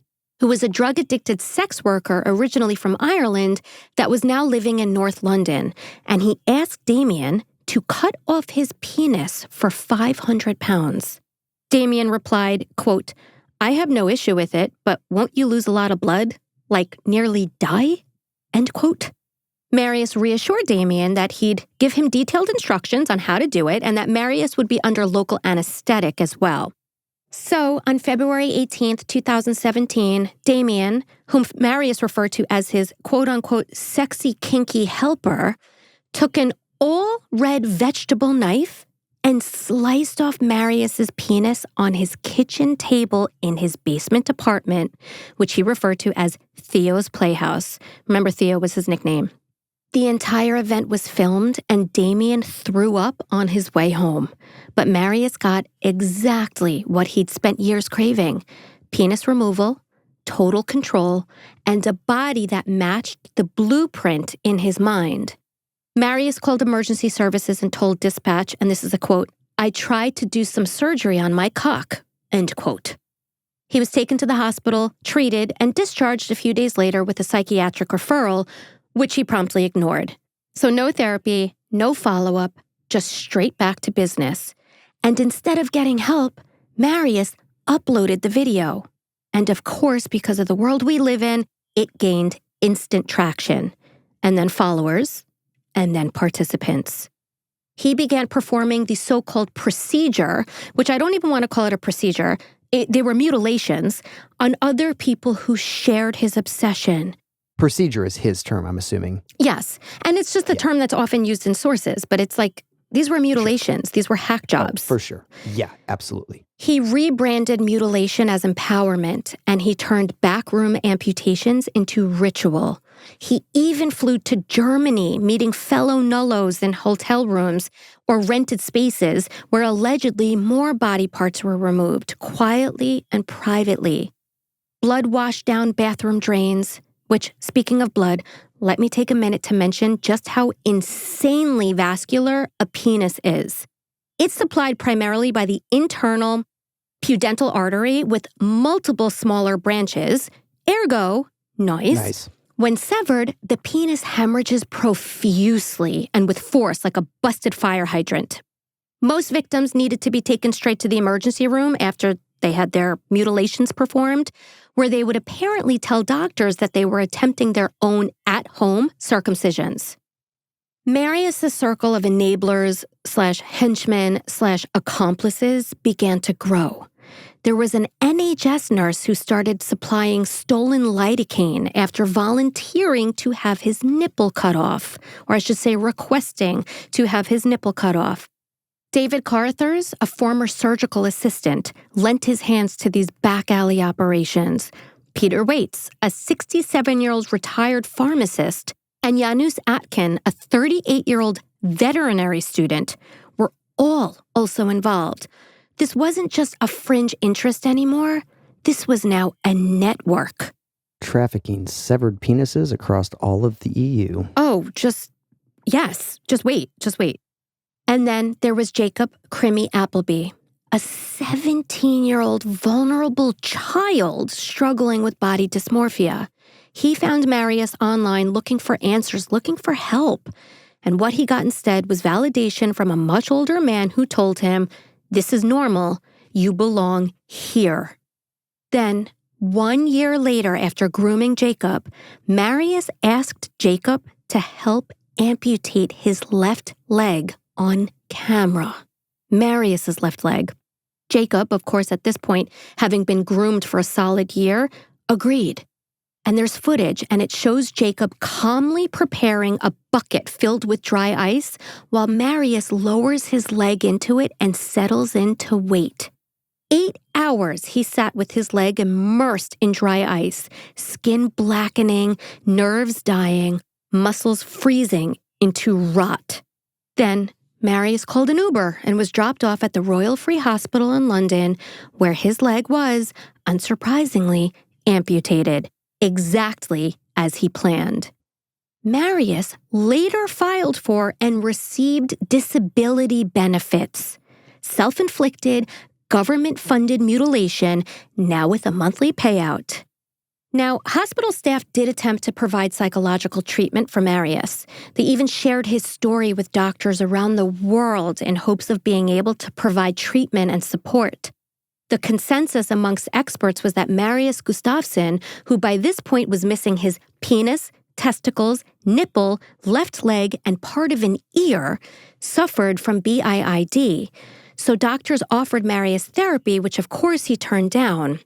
A: who was a drug-addicted sex worker originally from Ireland that was now living in North London, and he asked Damien to cut off his penis for 500 pounds. Damien replied, quote, "I have no issue with it, but won't you lose a lot of blood? Like nearly die?" End quote. Marius reassured Damien that he'd give him detailed instructions on how to do it and that Marius would be under local anesthetic as well. So, on February 18th, 2017, Damien, whom Marius referred to as his quote-unquote sexy kinky helper, took an all-red vegetable knife and sliced off Marius's penis on his kitchen table in his basement apartment, which he referred to as Theo's Playhouse. Remember, Theo was his nickname. The entire event was filmed, and Damien threw up on his way home. But Marius got exactly what he'd spent years craving: penis removal, total control, and a body that matched the blueprint in his mind. Marius called emergency services and told dispatch, and this is a quote, "I tried to do some surgery on my cock," end quote. He was taken to the hospital, treated, and discharged a few days later with a psychiatric referral, which he promptly ignored. So no therapy, no follow-up, just straight back to business. And instead of getting help, Marius uploaded the video. And of course, because of the world we live in, it gained instant traction. And then followers, and then participants. He began performing the so-called procedure, which I don't even want to call it a procedure. They were mutilations, on other people who shared his obsession.
B: Procedure is his term, I'm assuming.
A: Yes. And it's just a term that's often used in sources, but it's like, these were mutilations. Sure. These were hack jobs.
B: Oh, for sure. Yeah, absolutely.
A: He rebranded mutilation as empowerment, and he turned backroom amputations into ritual. He even flew to Germany, meeting fellow Nullos in hotel rooms or rented spaces where allegedly more body parts were removed, quietly and privately. Blood washed down bathroom drains, which, speaking of blood, let me take a minute to mention just how insanely vascular a penis is. It's supplied primarily by the internal pudendal artery with multiple smaller branches, ergo, nice. When severed, the penis hemorrhages profusely and with force like a busted fire hydrant. Most victims needed to be taken straight to the emergency room after they had their mutilations performed, where they would apparently tell doctors that they were attempting their own at-home circumcisions. Marius' circle of enablers / henchmen / accomplices began to grow. There was an NHS nurse who started supplying stolen lidocaine after volunteering to have his nipple cut off, or I should say requesting to have his nipple cut off. David Carruthers, a former surgical assistant, lent his hands to these back alley operations. Peter Waits, a 67-year-old retired pharmacist, and Janus Atkin, a 38-year-old veterinary student, were all also involved. This wasn't just a fringe interest anymore. This was now a network.
B: Trafficking severed penises across all of the EU.
A: Oh, just wait. And then there was Jacob Crimmy Appleby, a 17-year-old vulnerable child struggling with body dysmorphia. He found Marius online looking for answers, looking for help. And what he got instead was validation from a much older man who told him, "This is normal. You belong here." Then, 1 year later after grooming Jacob, Marius asked Jacob to help amputate his left leg on camera. Marius's left leg. Jacob, of course, at this point, having been groomed for a solid year, agreed. And there's footage, and it shows Jacob calmly preparing a bucket filled with dry ice while Marius lowers his leg into it and settles in to wait. 8 hours he sat with his leg immersed in dry ice, skin blackening, nerves dying, muscles freezing into rot. Then Marius called an Uber and was dropped off at the Royal Free Hospital in London, where his leg was, unsurprisingly, amputated, exactly as he planned. Marius later filed for and received disability benefits, self-inflicted, government-funded mutilation, now with a monthly payout. Now, hospital staff did attempt to provide psychological treatment for Marius. They even shared his story with doctors around the world in hopes of being able to provide treatment and support. The consensus amongst experts was that Marius Gustavson, who by this point was missing his penis, testicles, nipple, left leg, and part of an ear, suffered from BIID. So doctors offered Marius therapy, which of course he turned down.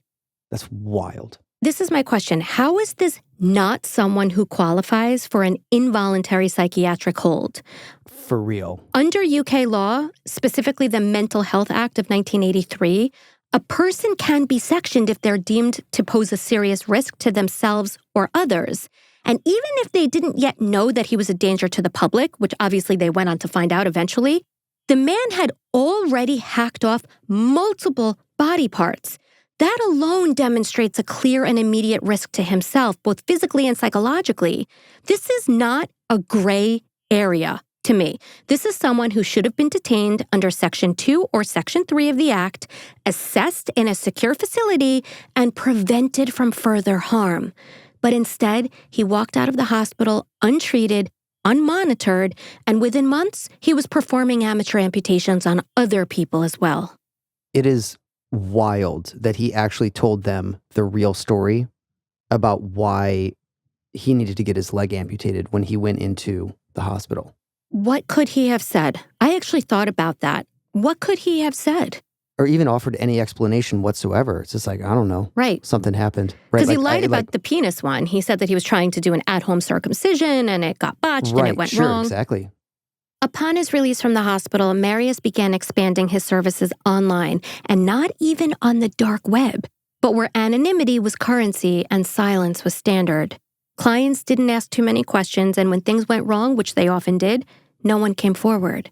B: That's wild.
A: This is my question. How is this not someone who qualifies for an involuntary psychiatric hold?
B: For real.
A: Under UK law, specifically the Mental Health Act of 1983, a person can be sectioned if they're deemed to pose a serious risk to themselves or others. And even if they didn't yet know that he was a danger to the public, which obviously they went on to find out eventually, the man had already hacked off multiple body parts. That alone demonstrates a clear and immediate risk to himself, both physically and psychologically. This is not a gray area to me. This is someone who should have been detained under Section 2 or Section 3 of the Act, assessed in a secure facility, and prevented from further harm. But instead, he walked out of the hospital untreated, unmonitored, and within months, he was performing amateur amputations on other people as well.
B: It is wild that he actually told them the real story about why he needed to get his leg amputated when he went into the hospital.
A: What could he have said? I actually thought about that. What could he have said?
B: or even offered any explanation whatsoever. It's just like, I don't know.
A: Right.
B: Something happened. Right.
A: Because he lied about the penis one. He said that he was trying to do an at-home circumcision and it got botched and it went wrong.
B: Exactly.
A: Upon his release from the hospital, Marius began expanding his services online and not even on the dark web, but where anonymity was currency and silence was standard. Clients didn't ask too many questions, and when things went wrong, which they often did, no one came forward.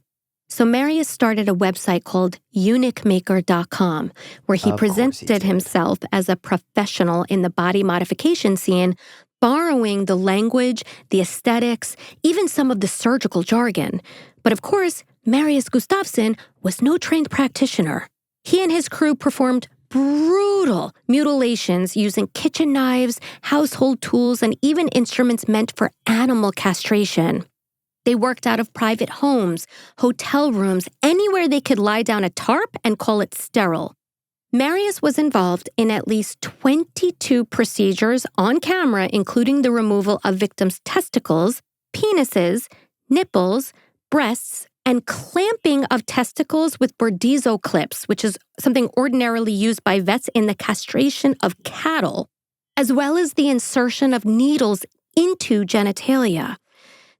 A: So Marius started a website called UnicMaker.com, where he presented himself as a professional in the body modification scene, borrowing the language, the aesthetics, even some of the surgical jargon. But of course, Marius Gustavson was no trained practitioner. He and his crew performed brutal mutilations using kitchen knives, household tools, and even instruments meant for animal castration. They worked out of private homes, hotel rooms, anywhere they could lie down a tarp and call it sterile. Marius was involved in at least 22 procedures on camera, including the removal of victims' testicles, penises, nipples, breasts, and clamping of testicles with Bordizzo clips, which is something ordinarily used by vets in the castration of cattle, as well as the insertion of needles into genitalia.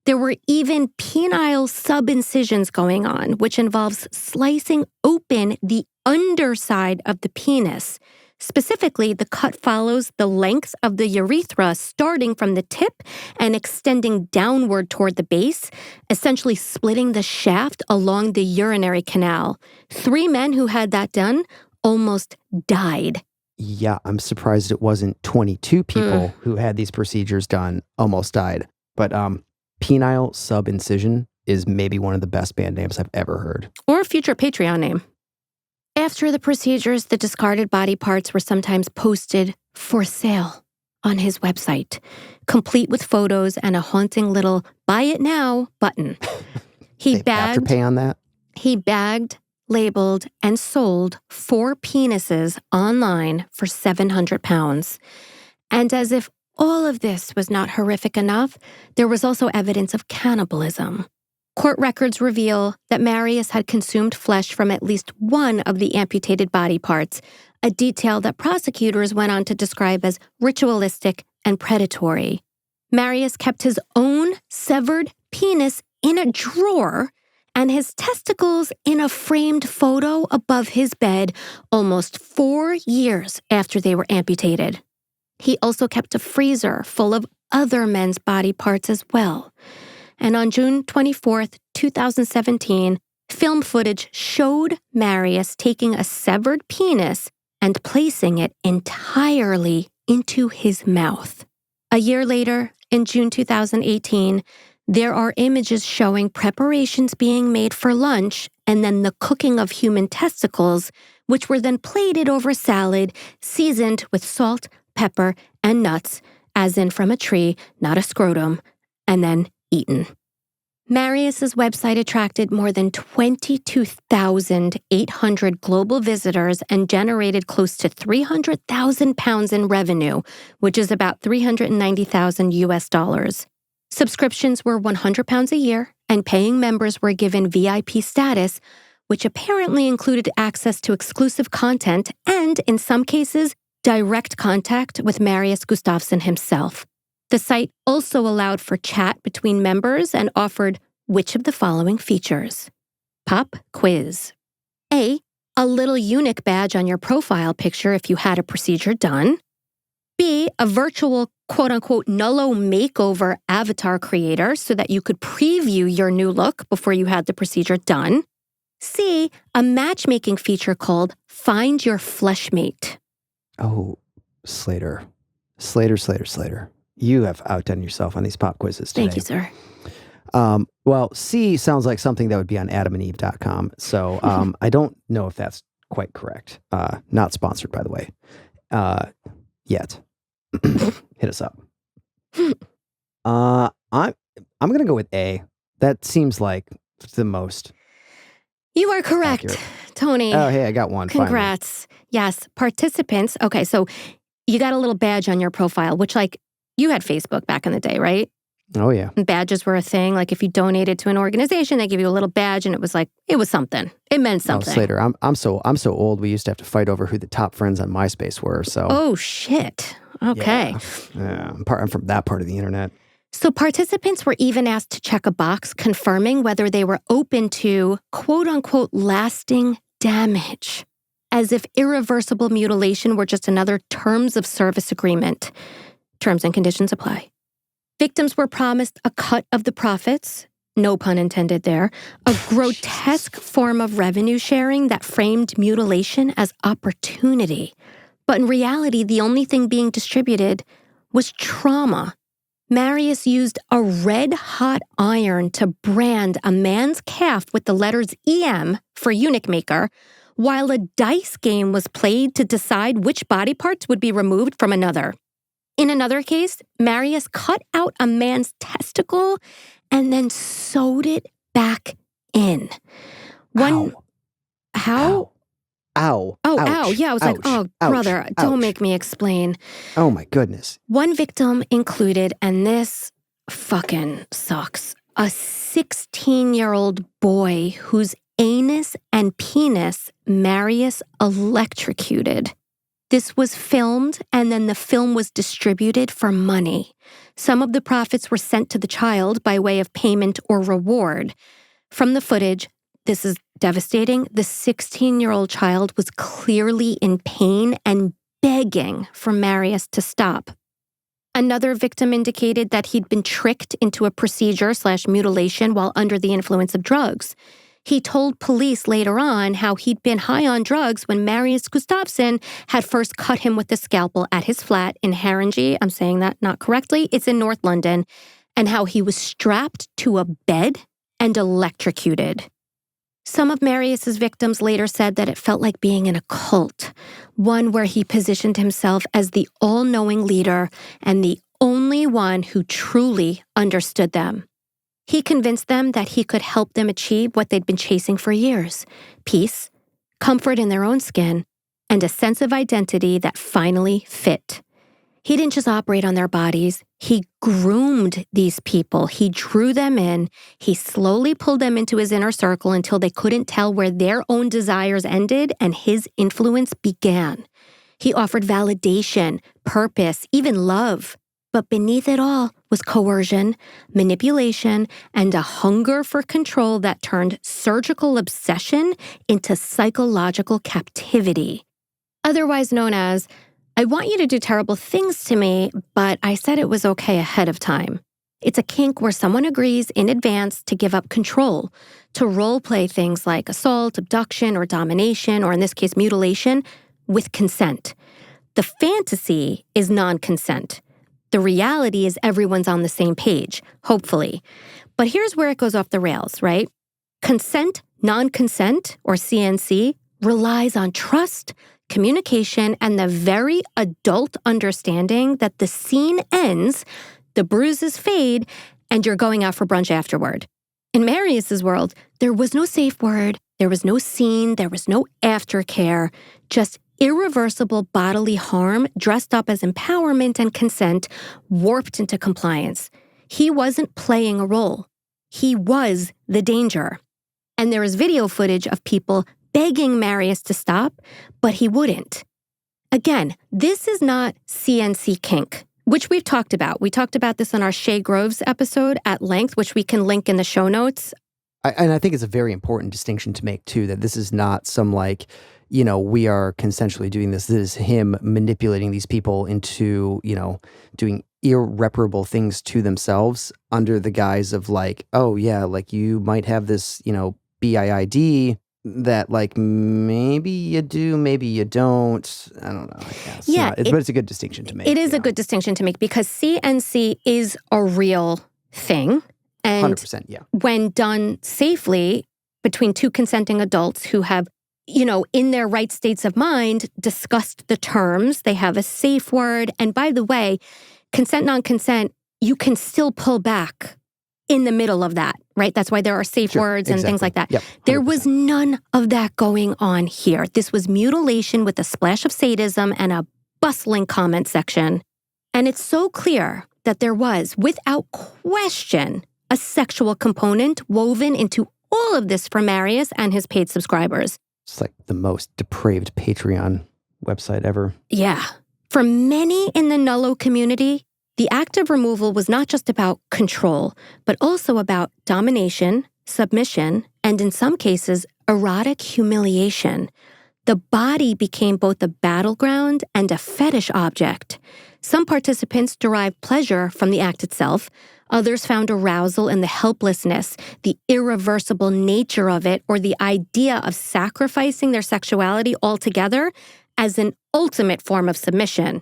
A: There were even penile subincisions going on, which involves slicing open the underside of the penis. Specifically, the cut follows the length of the urethra starting from the tip and extending downward toward the base, essentially splitting the shaft along the urinary canal. 3 men who had that done almost died.
B: Yeah, I'm surprised it wasn't 22 people who had these procedures done almost died. But penile subincision is maybe one of the best band names I've ever heard.
A: Or a future Patreon name. After the procedures, the discarded body parts were sometimes posted for sale on his website, complete with photos and a haunting little "buy it now" button.
B: Afterpay on that?
A: He bagged, labeled, and sold 4 penises online for £700. And as if all of this was not horrific enough, there was also evidence of cannibalism. Court records reveal that Marius had consumed flesh from at least one of the amputated body parts, a detail that prosecutors went on to describe as ritualistic and predatory. Marius kept his own severed penis in a drawer and his testicles in a framed photo above his bed almost 4 years after they were amputated. He also kept a freezer full of other men's body parts as well. And on June 24th, 2017, film footage showed Marius taking a severed penis and placing it entirely into his mouth. A year later, in June 2018, there are images showing preparations being made for lunch and then the cooking of human testicles, which were then plated over salad, seasoned with salt, pepper, and nuts, as in from a tree, not a scrotum, and then eaten. Marius's website attracted more than 22,800 global visitors and generated close to £300,000 in revenue, which is about $390,000 US. Subscriptions were £100 a year, and paying members were given VIP status, which apparently included access to exclusive content and, in some cases, direct contact with Marius Gustavson himself. The site also allowed for chat between members and offered which of the following features? Pop quiz. A little Eunuch badge on your profile picture if you had a procedure done. B, a virtual quote-unquote Nullo makeover avatar creator so that you could preview your new look before you had the procedure done. C, a matchmaking feature called Find Your Fleshmate.
B: Oh, Slater. You have outdone yourself on these pop quizzes today.
A: Thank you, sir.
B: Well, C sounds like something that would be on adamandeve.com. So I don't know if that's quite correct. Not sponsored, by the way, yet. Hit us up. I'm going to go with A. That seems like the most.
A: You are correct,
B: accurate.
A: Tony.
B: Oh, hey, I got one.
A: Congrats. Finally. Yes, participants. Okay, so you got a little badge on your profile, which you had Facebook back in the day, right?
B: Oh, yeah.
A: And badges were a thing. Like if you donated to an organization, they give you a little badge and it was like, it was something. It meant something.
B: Oh, Slater, I'm so old. We used to have to fight over who the top friends on MySpace were. So.
A: Oh, shit. Okay.
B: Yeah. I'm from that part of the internet.
A: So participants were even asked to check a box confirming whether they were open to quote unquote lasting damage, as if irreversible mutilation were just another terms of service agreement. Terms and conditions apply. Victims were promised a cut of the profits, no pun intended there, a grotesque form of revenue sharing that framed mutilation as opportunity. But in reality, the only thing being distributed was trauma. Marius used a red-hot iron to brand a man's calf with the letters EM for Unic Maker, while a dice game was played to decide which body parts would be removed from another. In another case, Marius cut out a man's testicle and then sewed it back in. How?
B: Ow.
A: Oh,
B: Ouch.
A: ow. Yeah, I was
B: Ouch.
A: like, oh,
B: Ouch.
A: brother,
B: Ouch.
A: don't make me explain.
B: Oh, my goodness.
A: One victim included, and this fucking sucks, a 16-year-old boy whose anus and penis Marius electrocuted. This was filmed, and then the film was distributed for money. Some of the profits were sent to the child by way of payment or reward. From the footage, this is devastating. The 16-year-old child was clearly in pain and begging for Marius to stop. Another victim indicated that he'd been tricked into a procedure/mutilation while under the influence of drugs. He told police later on how he'd been high on drugs when Marius Gustavson had first cut him with a scalpel at his flat in Haringey. I'm saying that not correctly. It's in North London. And how he was strapped to a bed and electrocuted. Some of Marius's victims later said that it felt like being in a cult, one where he positioned himself as the all-knowing leader and the only one who truly understood them. He convinced them that he could help them achieve what they'd been chasing for years: peace, comfort in their own skin, and a sense of identity that finally fit. He didn't just operate on their bodies. He groomed these people. He drew them in. He slowly pulled them into his inner circle until they couldn't tell where their own desires ended and his influence began. He offered validation, purpose, even love. But beneath it all was coercion, manipulation, and a hunger for control that turned surgical obsession into psychological captivity. Otherwise known as, I want you to do terrible things to me, but I said it was okay ahead of time. It's a kink where someone agrees in advance to give up control, to role-play things like assault, abduction, or domination, or in this case, mutilation, with consent. The fantasy is non-consent. The reality is everyone's on the same page, hopefully. But here's where it goes off the rails, right? Consent, non-consent, or CNC, relies on trust, communication, and the very adult understanding that the scene ends, the bruises fade, and you're going out for brunch afterward. In Marius's world, there was no safe word, there was no scene, there was no aftercare, just irreversible bodily harm dressed up as empowerment and consent, warped into compliance. He wasn't playing a role. He was the danger. And there is video footage of people begging Marius to stop, but he wouldn't. Again, this is not CNC kink, which we've talked about. We talked about this on our Shay Groves episode at length, which we can link in the show notes.
B: And I think it's a very important distinction to make, too, that this is not some we are consensually doing this. This is him manipulating these people into, doing irreparable things to themselves under the guise of you might have this, BIID that maybe you do, maybe you don't. I don't know. I guess.
A: Yeah.
B: But it's a good distinction to make.
A: It is a good distinction to make because CNC is a real thing. And
B: 100%, yeah.
A: When done safely between two consenting adults who have in their right states of mind, discussed the terms. They have a safe word. And by the way, consent, non-consent, you can still pull back in the middle of that, right? That's why there are safe words and things like that.
B: Yep,
A: there was none of that going on here. This was mutilation with a splash of sadism and a bustling comment section. And it's so clear that there was, without question, a sexual component woven into all of this for Marius and his paid subscribers.
B: It's like the most depraved Patreon website ever.
A: Yeah. For many in the Nullo community, the act of removal was not just about control, but also about domination, submission, and in some cases, erotic humiliation. The body became both a battleground and a fetish object. Some participants derived pleasure from the act itself. Others found arousal in the helplessness, the irreversible nature of it, or the idea of sacrificing their sexuality altogether as an ultimate form of submission.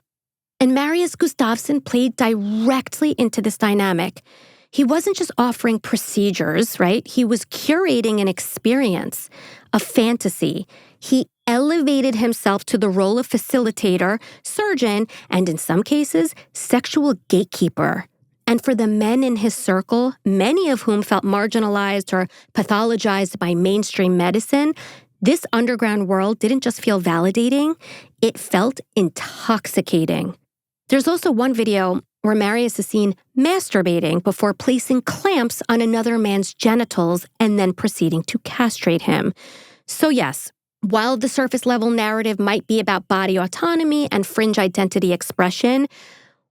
A: And Marius Gustavson played directly into this dynamic. He wasn't just offering procedures, right? He was curating an experience, a fantasy. He elevated himself to the role of facilitator, surgeon, and in some cases, sexual gatekeeper. And for the men in his circle, many of whom felt marginalized or pathologized by mainstream medicine, this underground world didn't just feel validating, it felt intoxicating. There's also one video where Marius is seen masturbating before placing clamps on another man's genitals and then proceeding to castrate him. So yes, while the surface level narrative might be about body autonomy and fringe identity expression,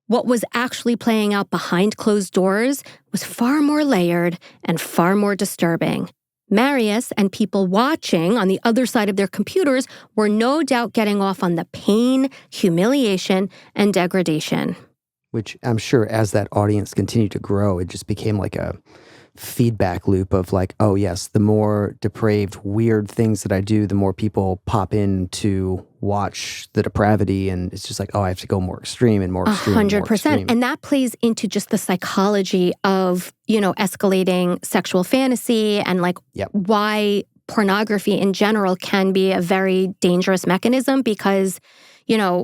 A: what was actually playing out behind closed doors was far more layered and far more disturbing. Marius and people watching on the other side of their computers were no doubt getting off on the pain, humiliation, and degradation.
B: Which I'm sure as that audience continued to grow, it just became like a feedback loop of like, oh yes, the more depraved, weird things that I do, the more people pop in to watch the depravity, and it's just like, oh, I have to go more extreme and more extreme.
A: 100%. And that plays into just the psychology of, escalating sexual fantasy and like why pornography in general can be a very dangerous mechanism because,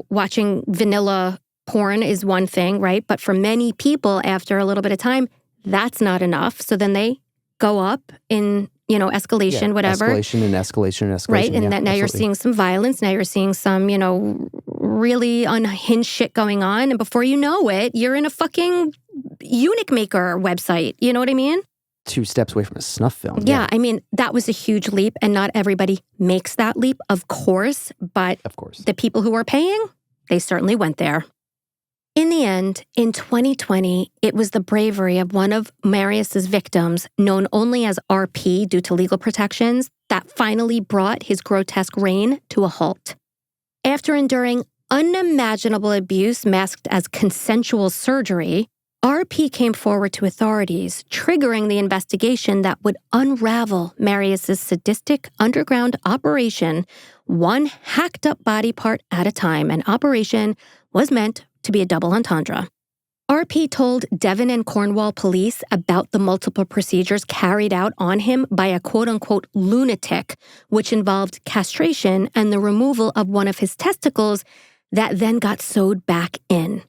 A: watching vanilla porn is one thing, right? But for many people, after a little bit of time, that's not enough. So then they go up in, escalation, whatever.
B: Escalation.
A: Right. And that now you're seeing some violence. Now you're seeing some, really unhinged shit going on. And before you know it, you're in a fucking Unic Maker website. You know what I mean?
B: 2 steps away from a snuff film.
A: Yeah. I mean, that was a huge leap. And not everybody makes that leap, of course. But the people who are paying, they certainly went there. In the end, in 2020, it was the bravery of one of Marius's victims, known only as RP due to legal protections, that finally brought his grotesque reign to a halt. After enduring unimaginable abuse masked as consensual surgery, RP came forward to authorities, triggering the investigation that would unravel Marius's sadistic underground operation, one hacked-up body part at a time. An operation was meant to be a double entendre. RP told Devon and Cornwall police about the multiple procedures carried out on him by a quote-unquote lunatic, which involved castration and the removal of one of his testicles that then got sewed back in.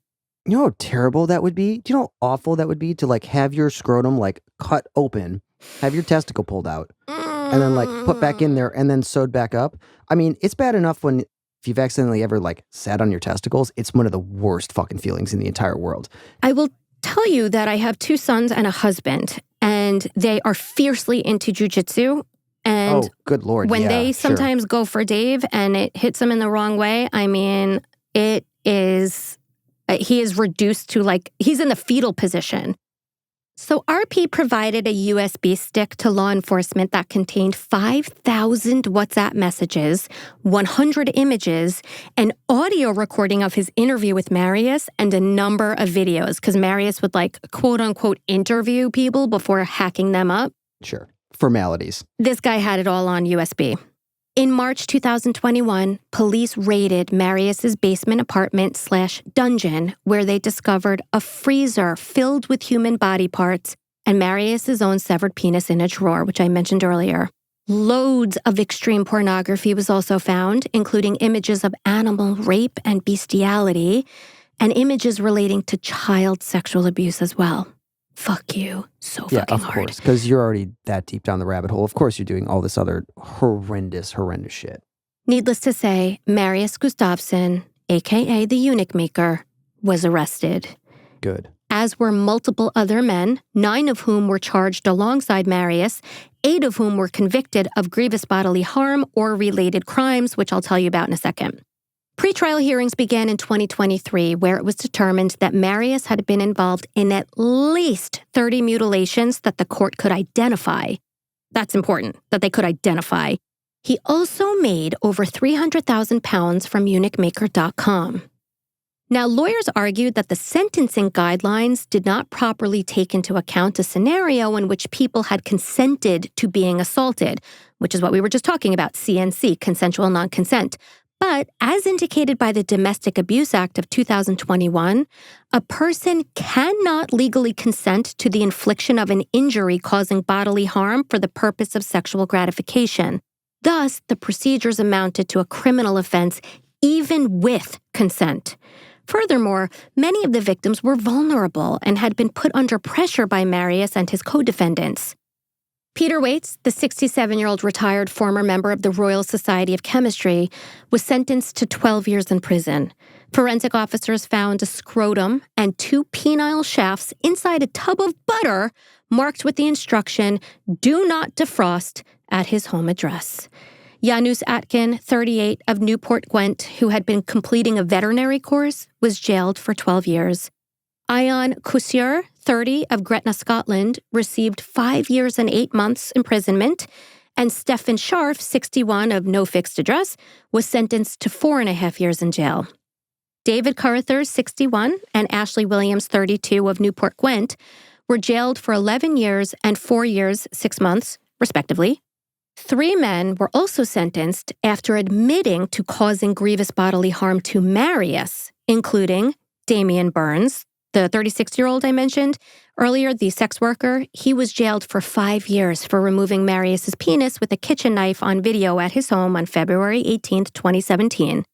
B: You know how terrible that would be? Do you know how awful that would be to like have your scrotum like cut open, have your testicle pulled out, and then like put back in there and then sewed back up? I mean, it's bad enough when if you've accidentally ever like sat on your testicles, it's one of the worst fucking feelings in the entire world.
A: I will tell you that I have 2 sons and a husband, and they are fiercely into jujitsu. And
B: good Lord.
A: When they sometimes go for Dave and it hits them in the wrong way, I mean, it is, he is reduced to like, he's in the fetal position. So RP provided a USB stick to law enforcement that contained 5,000 WhatsApp messages, 100 images, an audio recording of his interview with Marius, and a number of videos, because Marius would like quote-unquote interview people before hacking them up.
B: Sure. Formalities.
A: This guy had it all on USB. In March 2021, police raided Marius's basement apartment/dungeon, where they discovered a freezer filled with human body parts and Marius's own severed penis in a drawer, which I mentioned earlier. Loads of extreme pornography was also found, including images of animal rape and bestiality, and images relating to child sexual abuse as well. Fuck you so fucking hard.
B: Yeah, of course, because you're already that deep down the rabbit hole. Of course you're doing all this other horrendous shit.
A: Needless to say, Marius Gustavson, a.k.a. the Unic Maker, was arrested.
B: Good.
A: as were multiple other men, 9 of whom were charged alongside Marius, 8 of whom were convicted of grievous bodily harm or related crimes, which I'll tell you about in a second. Pretrial hearings began in 2023, where it was determined that Marius had been involved in at least 30 mutilations that the court could identify. That's important, that they could identify. He also made over £300,000 from UnicMaker.com. Now, lawyers argued that the sentencing guidelines did not properly take into account a scenario in which people had consented to being assaulted, which is what we were just talking about, CNC, consensual non-consent. But as indicated by the Domestic Abuse Act of 2021, a person cannot legally consent to the infliction of an injury causing bodily harm for the purpose of sexual gratification. Thus, the procedures amounted to a criminal offense even with consent. Furthermore, many of the victims were vulnerable and had been put under pressure by Marius and his co-defendants. Peter Waits, the 67-year-old retired former member of the Royal Society of Chemistry, was sentenced to 12 years in prison. Forensic officers found a scrotum and 2 penile shafts inside a tub of butter marked with the instruction, "Do not defrost," at his home address. Janus Atkin, 38, of Newport Gwent, who had been completing a veterinary course, was jailed for 12 years. Ion Cousier, 30, of Gretna, Scotland, received 5 years and 8 months imprisonment, and Stephen Scharf, 61, of No Fixed Address, was sentenced to 4.5 years in jail. David Carruthers, 61, and Ashley Williams, 32, of Newport Gwent, were jailed for 11 years and 4 years, 6 months, respectively. 3 men were also sentenced after admitting to causing grievous bodily harm to Marius, including Damian Burns, the 36-year-old I mentioned earlier, the sex worker. He was jailed for 5 years for removing Marius's penis with a kitchen knife on video at his home on February 18, 2017.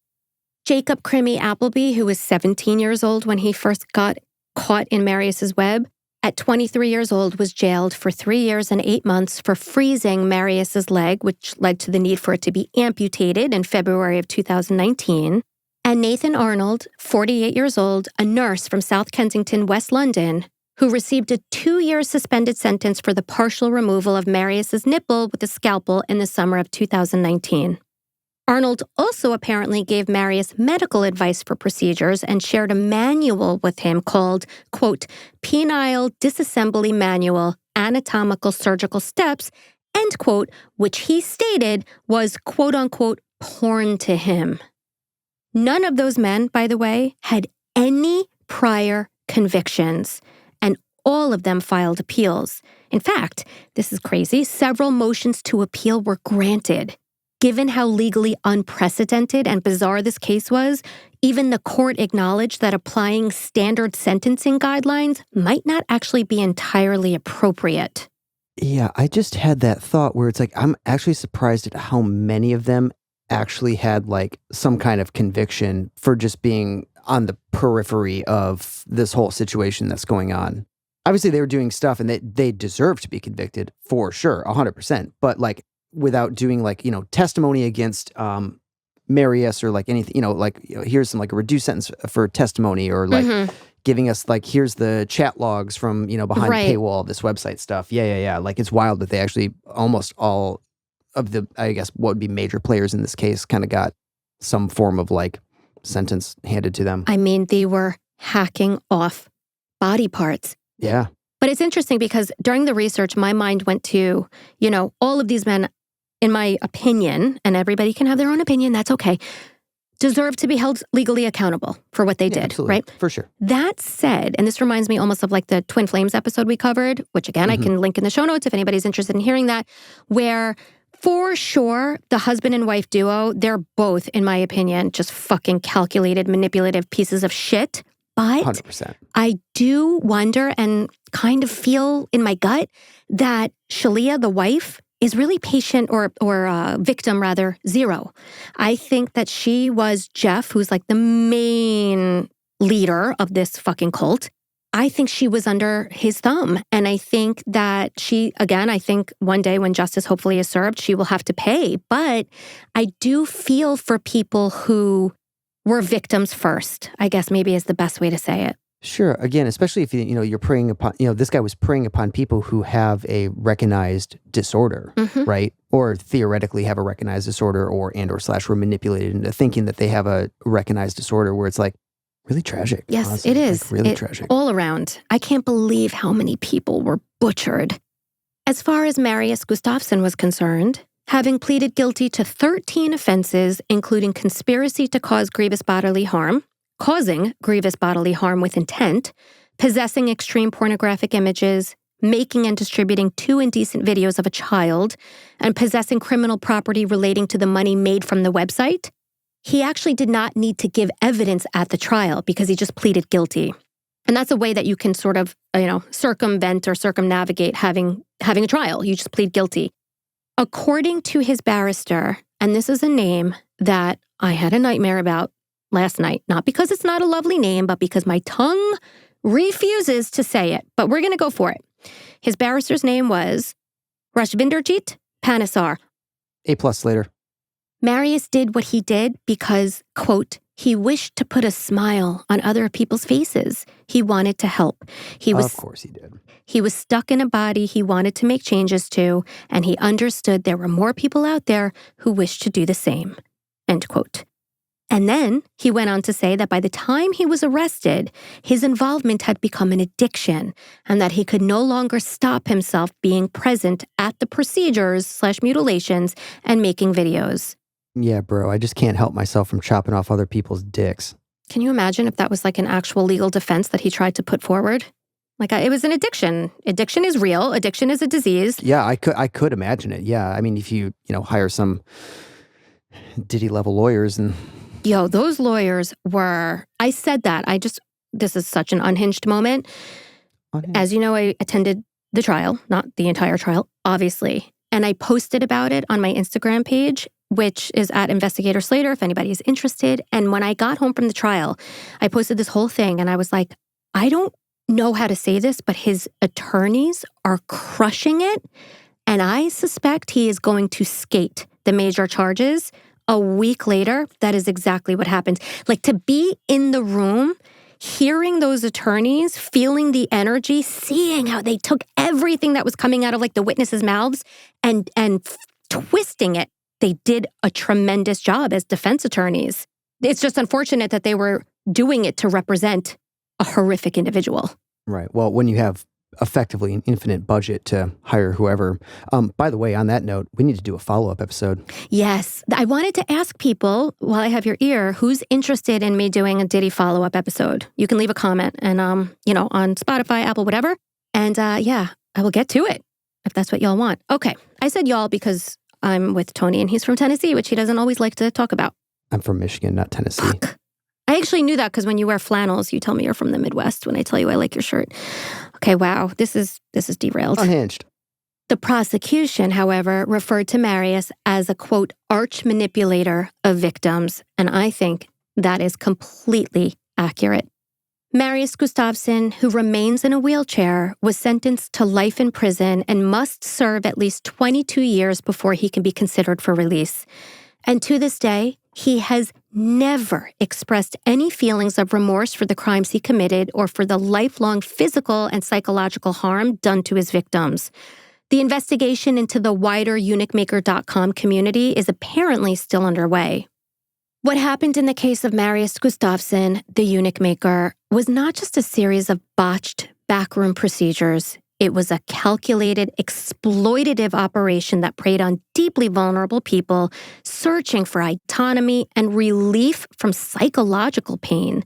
A: Jacob Crimmy Appleby, who was 17 years old when he first got caught in Marius's web, at 23 years old was jailed for 3 years and 8 months for freezing Marius's leg, which led to the need for it to be amputated in February of 2019. And Nathan Arnold, 48 years old, a nurse from South Kensington, West London, who received a 2-year suspended sentence for the partial removal of Marius's nipple with a scalpel in the summer of 2019. Arnold also apparently gave Marius medical advice for procedures and shared a manual with him called, quote, Penile Disassembly Manual, Anatomical Surgical Steps, end quote, which he stated was, quote unquote, porn to him. None of those men, by the way, had any prior convictions, and all of them filed appeals. In fact, this is crazy, several motions to appeal were granted. Given how legally unprecedented and bizarre this case was, even the court acknowledged that applying standard sentencing guidelines might not actually be entirely appropriate.
B: Yeah, I just had that thought where it's like, I'm actually surprised at how many of them actually had like some kind of conviction for just being on the periphery of this whole situation that's going on. Obviously, they were doing stuff and they deserve to be convicted for sure, 100%. But like, without doing like, testimony against Marius or like anything, here's some like a reduced sentence for testimony or like giving us like, here's the chat logs from, behind the paywall, this website stuff. Yeah. Like it's wild that they actually almost all of the, I guess, what would be major players in this case kind of got some form of like sentence handed to them.
A: I mean, they were hacking off body parts.
B: Yeah.
A: But it's interesting because during the research, my mind went to, all of these men, in my opinion, and everybody can have their own opinion, that's okay, deserve to be held legally accountable for what they did,
B: absolutely.
A: Right?
B: For sure.
A: That said, and this reminds me almost of like the Twin Flames episode we covered, which again, I can link in the show notes if anybody's interested in hearing that, where for sure, the husband and wife duo, they're both, in my opinion, just fucking calculated, manipulative pieces of shit. But
B: 100%.
A: I do wonder and kind of feel in my gut that Shalia, the wife, is really patient or victim rather, 0. I think that she was Jeff, who's like the main leader of this fucking cult. I think she was under his thumb. And I think that I think one day when justice hopefully is served, she will have to pay. But I do feel for people who were victims first, I guess maybe is the best way to say it.
B: Sure. Again, especially if you're preying upon, this guy was preying upon people who have a recognized disorder, right? Or theoretically have a recognized disorder, or were manipulated into thinking that they have a recognized disorder, where it's like really tragic.
A: Yes,
B: honestly.
A: it is.
B: Like, really tragic.
A: All around. I can't believe how many people were butchered. As far as Marius Gustavson was concerned, having pleaded guilty to 13 offenses, including conspiracy to cause grievous bodily harm, causing grievous bodily harm with intent, possessing extreme pornographic images, making and distributing 2 indecent videos of a child, and possessing criminal property relating to the money made from the website, he actually did not need to give evidence at the trial because he just pleaded guilty. And that's a way that you can sort of, circumvent or circumnavigate having a trial. You just plead guilty. According to his barrister, and this is a name that I had a nightmare about last night, not because it's not a lovely name, but because my tongue refuses to say it. But we're going to go for it. His barrister's name was Rashvinderjeet Panesar.
B: A+ later.
A: Marius did what he did because, quote, he wished to put a smile on other people's faces. He wanted to help.
B: Of course he did.
A: He was stuck in a body he wanted to make changes to, and he understood there were more people out there who wished to do the same, end quote. And then he went on to say that by the time he was arrested, his involvement had become an addiction and that he could no longer stop himself being present at the procedures/mutilations and making videos.
B: Yeah, bro, I just can't help myself from chopping off other people's dicks.
A: Can you imagine if that was like an actual legal defense that he tried to put forward? Like, it was an addiction. Addiction is real. Addiction is a disease.
B: Yeah, I could imagine it. Yeah, I mean, if you hire some Diddy-level lawyers and...
A: Yo, those lawyers were... I said that. This is such an unhinged moment. As you know, I attended the trial, not the entire trial, obviously. And I posted about it on my Instagram page, which is at Investigator Slater, if anybody is interested. And when I got home from the trial, I posted this whole thing, and I was like, I don't know how to say this, but his attorneys are crushing it. And I suspect he is going to skate the major charges. A week later, that is exactly what happened. Like, to be in the room, hearing those attorneys, feeling the energy, seeing how they took everything that was coming out of like the witnesses' mouths and twisting it. They did a tremendous job as defense attorneys. It's just unfortunate that they were doing it to represent a horrific individual.
B: Right. Well, when you have effectively an infinite budget to hire whoever. By the way, on that note, we need to do a follow-up episode.
A: Yes. I wanted to ask people, while I have your ear, who's interested in me doing a Diddy follow-up episode? You can leave a comment and, on Spotify, Apple, whatever. And I will get to it if that's what y'all want. Okay. I said y'all because I'm with Tony and he's from Tennessee, which he doesn't always like to talk about.
B: I'm from Michigan, not Tennessee.
A: Fuck. I actually knew that because when you wear flannels, you tell me you're from the Midwest when I tell you I like your shirt. Okay, wow, this is derailed.
B: Unhinged.
A: The prosecution, however, referred to Marius as a, quote, arch manipulator of victims, and I think that is completely accurate. Marius Gustavson, who remains in a wheelchair, was sentenced to life in prison and must serve at least 22 years before he can be considered for release. And to this day, he has never expressed any feelings of remorse for the crimes he committed or for the lifelong physical and psychological harm done to his victims. The investigation into the wider UnicMaker.com community is apparently still underway. What happened in the case of Marius Gustavson, the Unic Maker, was not just a series of botched backroom procedures. It was a calculated, exploitative operation that preyed on deeply vulnerable people searching for autonomy and relief from psychological pain.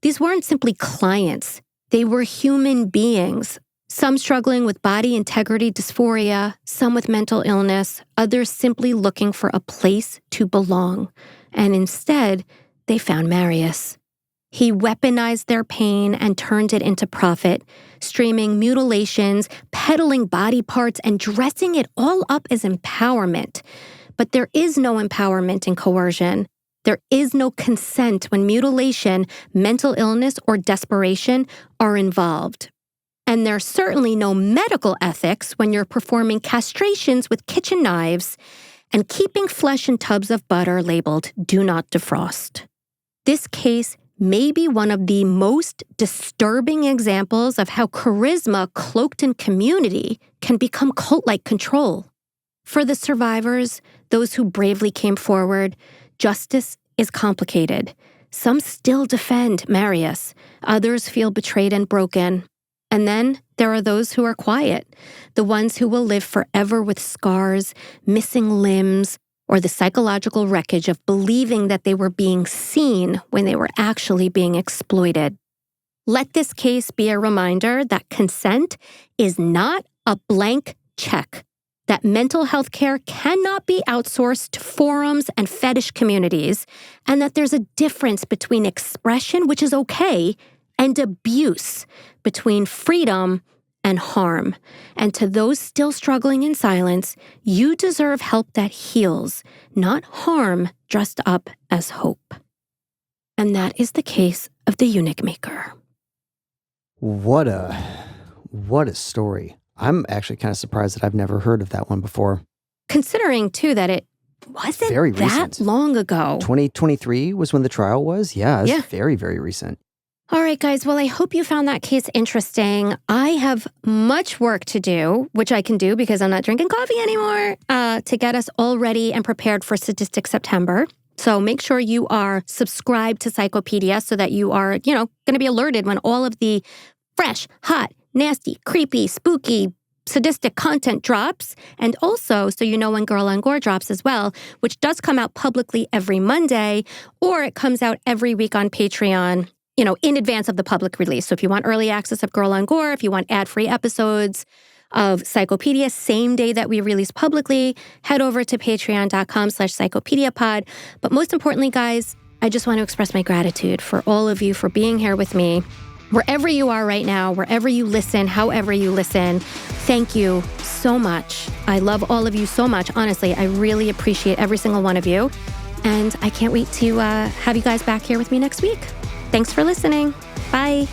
A: These weren't simply clients. They were human beings, some struggling with body integrity dysphoria, some with mental illness, others simply looking for a place to belong. And instead, they found Marius. He weaponized their pain and turned it into profit, streaming mutilations, peddling body parts, and dressing it all up as empowerment. But there is no empowerment in coercion. There is no consent when mutilation, mental illness, or desperation are involved. And there's certainly no medical ethics when you're performing castrations with kitchen knives and keeping flesh in tubs of butter labeled "Do Not Defrost." This case may be one of the most disturbing examples of how charisma cloaked in community can become cult-like control. For the survivors, those who bravely came forward, justice is complicated. Some still defend Marius. Others feel betrayed and broken. And then there are those who are quiet, the ones who will live forever with scars, missing limbs, or the psychological wreckage of believing that they were being seen when they were actually being exploited. Let this case be a reminder that consent is not a blank check, that mental health care cannot be outsourced to forums and fetish communities, and that there's a difference between expression, which is okay, and abuse, between freedom and harm. And to those still struggling in silence, you deserve help that heals, not harm dressed up as hope. And that is the case of the Unic Maker.
B: What a story. I'm actually kind of surprised that I've never heard of that one before.
A: Considering, too, that it wasn't
B: very
A: that
B: recent.
A: Long ago.
B: 2023 was when the trial was? Yeah, it's very, very recent.
A: All right, guys. Well, I hope you found that case interesting. I have much work to do, which I can do because I'm not drinking coffee anymore, to get us all ready and prepared for Sadistic September. So make sure you are subscribed to Psychopedia so that you are, going to be alerted when all of the fresh, hot, nasty, creepy, spooky, sadistic content drops. And also so you know when Girl on Gore drops as well, which does come out publicly every Monday, or it comes out every week on Patreon, in advance of the public release. So if you want early access of Girl on Gore, if you want ad-free episodes of Psychopedia same day that we release publicly, head over to patreon.com/psychopediapod. But most importantly, guys, I just want to express my gratitude for all of you for being here with me. Wherever you are right now, wherever you listen, however you listen, thank you so much. I love all of you so much. Honestly, I really appreciate every single one of you. And I can't wait to have you guys back here with me next week. Thanks for listening. Bye.